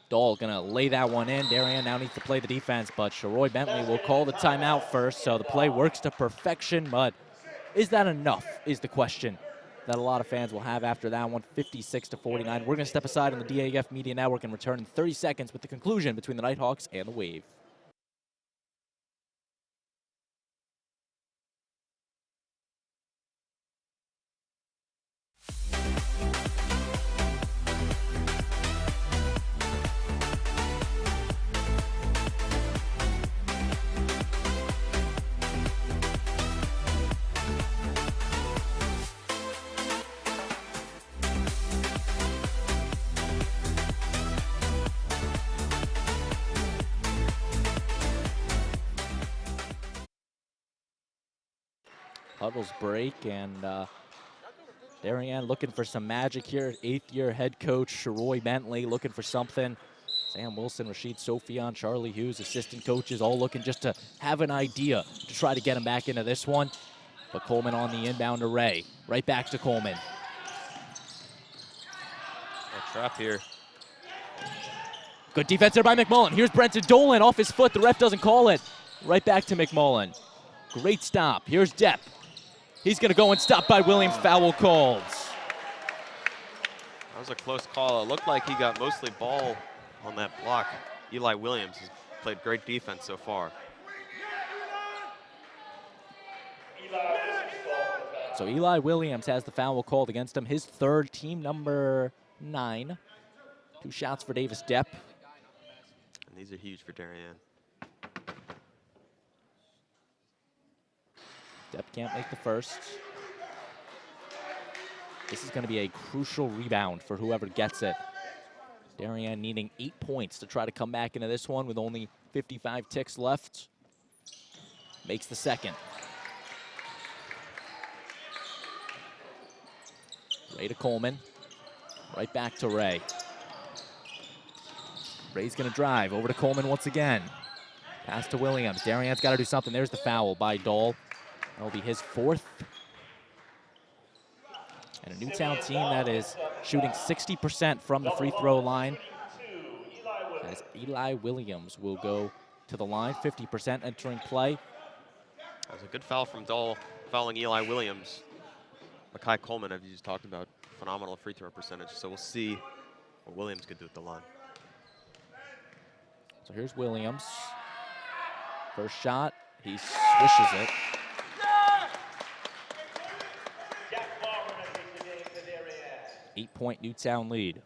Dahl gonna lay that one in. Darien now needs to play the defense, but Sharoy Bentley will call the timeout first, so the play works to perfection, but is that enough is the question that a lot of fans will have after that one, 56-49. We're gonna step aside on the DAF Media Network and return in 30 seconds with the conclusion between the Nighthawks and the Wave. Huddles break, and Darien looking for some magic here. 8th-year head coach Sharoy Bentley looking for something. Sam Wilson, Rashid Sophian, Charlie Hughes, assistant coaches, all looking just to have an idea to try to get him back into this one. But Coleman on the inbound to Ray. Right back to Coleman. A trap here. Good defense there by McMullen. Here's Brenton Dolan off his foot. The ref doesn't call it. Right back to McMullen. Great stop. Here's Depp. He's going to go and stop by Williams. Foul called. That was a close call. It looked like he got mostly ball on that block. Eli Williams has played great defense so far. So Eli Williams has the foul called against him. His 3rd, team number 9. 2 shots for Davis Depp. And these are huge for Darien. Depp can't make the first. This is going to be a crucial rebound for whoever gets it. Darien needing 8 points to try to come back into this one with only 55 ticks left. Makes the second. Ray to Coleman. Right back to Ray. Ray's going to drive over to Coleman once again. Pass to Williams. Darien's got to do something. There's the foul by Dahl. That'll be his 4th. And a Newtown team that is shooting 60% from the free throw line. As Eli Williams will go to the line, 50% entering play. That was a good foul from Dahl, fouling Eli Williams. Makai Coleman, as you just talked about, phenomenal free throw percentage. So we'll see what Williams could do at the line. So here's Williams. First shot, he swishes it. 8-point Newtown lead.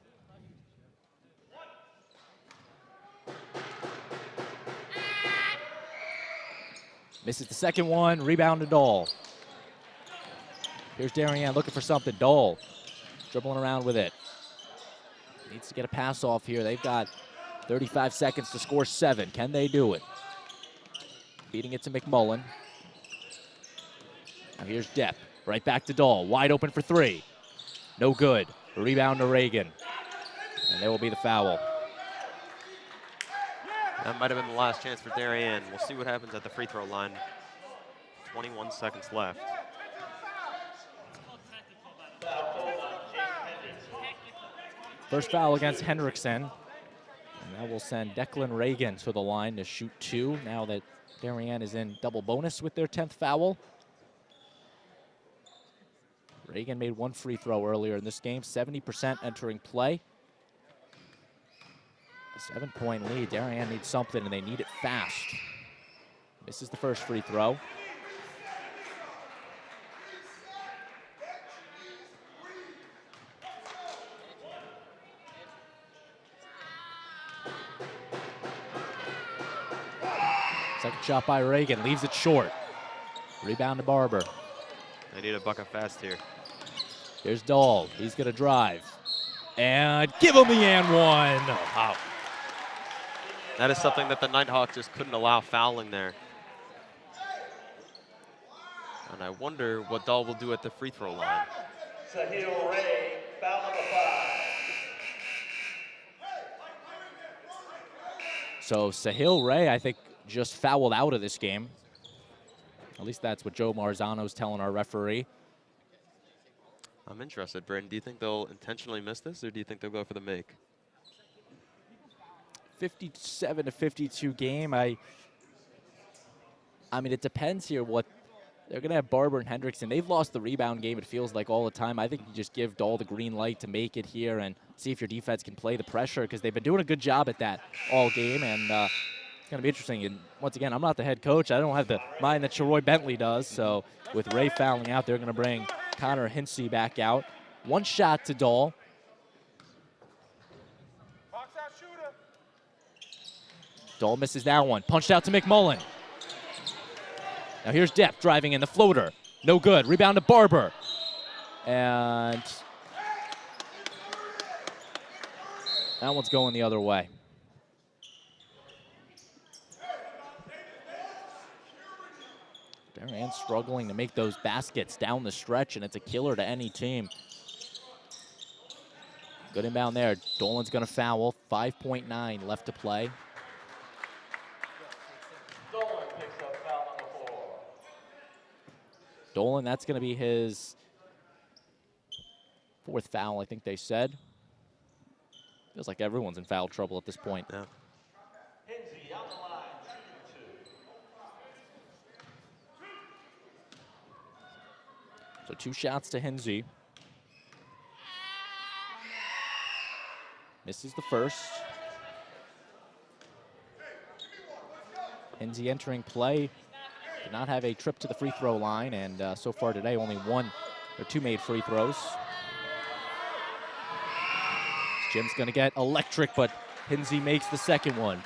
Misses the second one, rebound to Dahl. Here's Darien looking for something. Dahl dribbling around with it. Needs to get a pass off here. They've got 35 seconds to score 7. Can they do it? Feeding it to McMullen. Now here's Depp. Right back to Dahl. Wide open for 3. No good. Rebound to Reagan. And there will be the foul. That might have been the last chance for Darien. We'll see what happens at the free throw line. 21 seconds left. First foul against Hendrickson. And that will send Declan Reagan to the line to shoot 2 now that Darien is in double bonus with their 10th foul. Reagan made 1 free throw earlier in this game, 70% entering play. A 7-point lead. Darien needs something, and they need it fast. Misses the first free throw. Second shot by Reagan, leaves it short. Rebound to Barber. They need a bucket fast here. Here's Dahl, he's gonna drive. And give him the and one. Wow. That is something that the Nighthawks just couldn't allow fouling there. And I wonder what Dahl will do at the free throw line. Sahil Ray, foul number 5. So Sahil Ray, I think, just fouled out of this game. At least that's what Joe Marzano's telling our referee. I'm interested, Brandon. Do you think they'll intentionally miss this, or do you think they'll go for the make? 57 to 52 game. I mean, it depends here what they're going to have. Barber and Hendrickson. They've lost the rebound game, it feels like, all the time. I think you just give Dahl the green light to make it here and see if your defense can play the pressure, because they've been doing a good job at that all game. And it's going to be interesting. And once again, I'm not the head coach. I don't have the mind that Sharoy Bentley does. So with Ray fouling out, they're going to bring Connor Hinsey back out. 1 shot to Dahl. Dahl misses that one. Punched out to McMullen. Now here's Depp driving in the floater. No good. Rebound to Barber. And that one's going the other way. Darien struggling to make those baskets down the stretch, and it's a killer to any team. Good inbound there. Dolan's going to foul. 5.9 left to play. Dolan picks up foul number 4. Dolan, that's going to be his 4th foul, I think they said. Feels like everyone's in foul trouble at this point. Yeah. Hinsey on the line, shooting 2. So 2 shots to Hinsey. Misses the first. Hinsey entering play. Did not have a trip to the free throw line, and so far today only 1 or 2 made free throws. Jim's gonna get electric, but Hinsey makes the second one.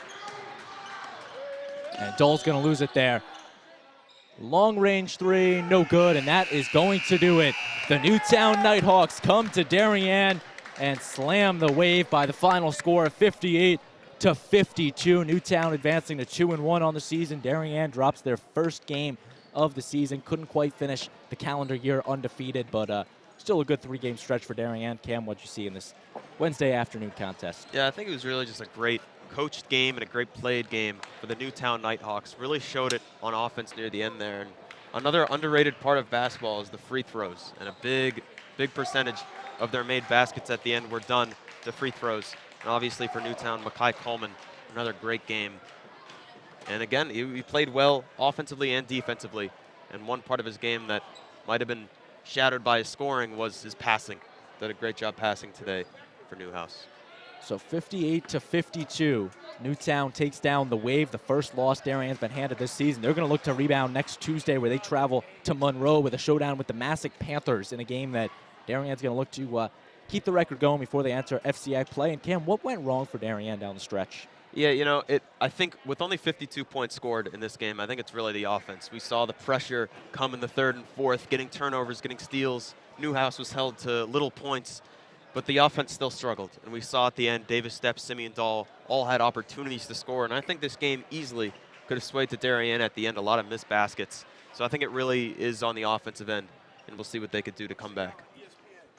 And Dahl's gonna lose it there. Long range 3, no good, and that is going to do it. The Newtown Nighthawks come to Darien and slam the Wave by the final score of 58 to 52. Newtown advancing to 2-1 on the season. Darien drops their first game of the season. Couldn't quite finish the calendar year undefeated, but still a good 3-game stretch for Darien. Cam, what'd you see in this Wednesday afternoon contest? Yeah, I think it was really just a great coached game and a great played game for the Newtown Nighthawks. Really showed it on offense near the end there. And another underrated part of basketball is the free throws, and a big percentage of their made baskets at the end were done to free throws. And obviously for Newtown, Makai Coleman, another great game. And again, he played well offensively and defensively. And one part of his game that might have been shattered by his scoring was his passing. Did a great job passing today for Newhouse. So 58 to 52, Newtown takes down the Wave. The first loss Darien's been handed this season. They're going to look to rebound next Tuesday, where they travel to Monroe with a showdown with the Massac Panthers in a game that Darien's going to look to keep the record going before they enter FCI play. And Cam, what went wrong for Darien down the stretch? Yeah, you know, I think with only 52 points scored in this game, I think it's really the offense. We saw the pressure come in the third and fourth, getting turnovers, getting steals. Newhouse was held to little points, but the offense still struggled. And we saw at the end, Davis Stepp, Simeon Dahl all had opportunities to score. And I think this game easily could have swayed to Darien at the end, a lot of missed baskets. So I think it really is on the offensive end, and we'll see what they could do to come back.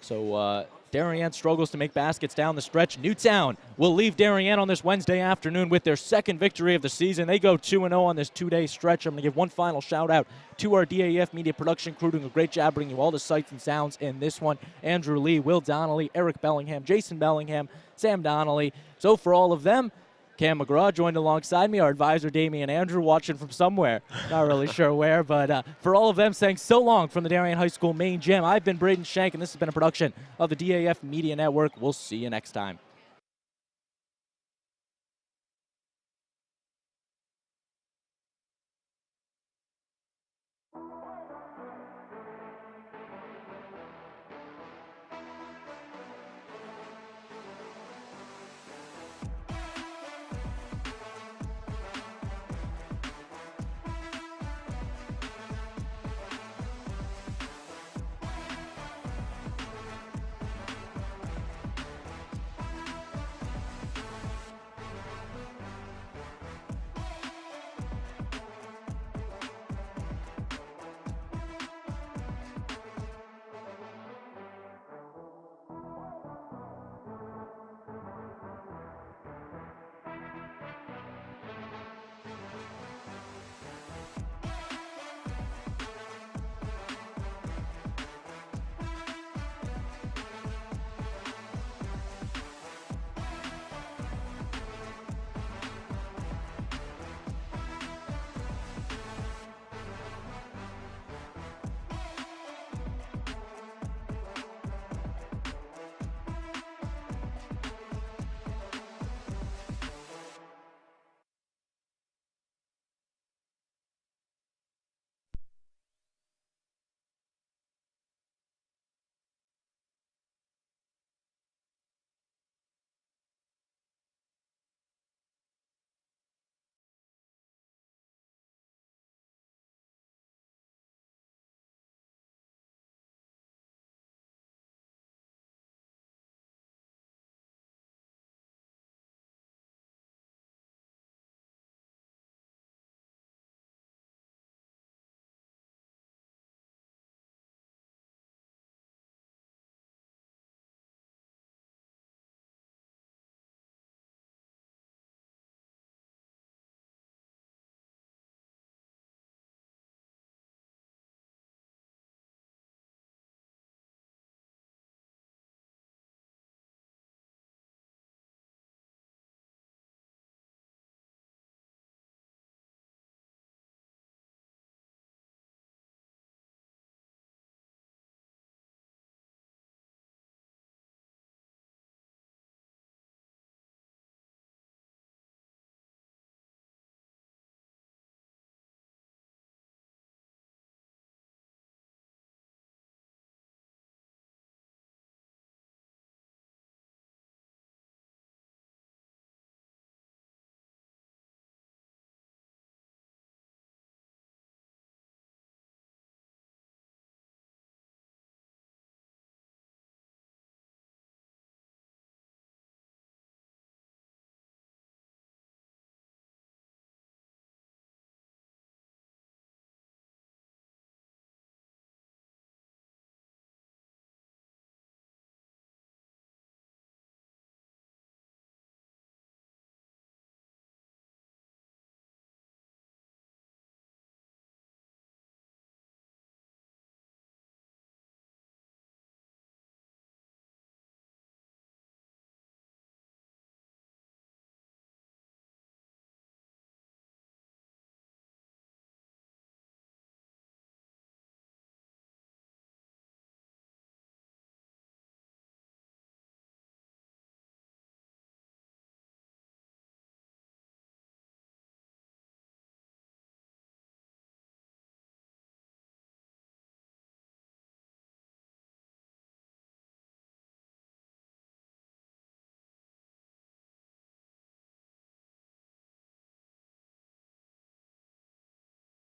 So Darien struggles to make baskets down the stretch. Newtown will leave Darien on this Wednesday afternoon with their second victory of the season. They go 2-0 on this two-day stretch. I'm going to give one final shout-out to our DAF Media production crew doing a great job bringing you all the sights and sounds in this one. Andrew Lee, Will Donnelly, Eric Bellingham, Jason Bellingham, Sam Donnelly. So for all of them, Cam McGraw joined alongside me, our advisor Damian Andrew watching from somewhere. Not really sure where, but for all of them saying so long from the Darien High School main gym, I've been Braden Shank, and this has been a production of the DAF Media Network. We'll see you next time.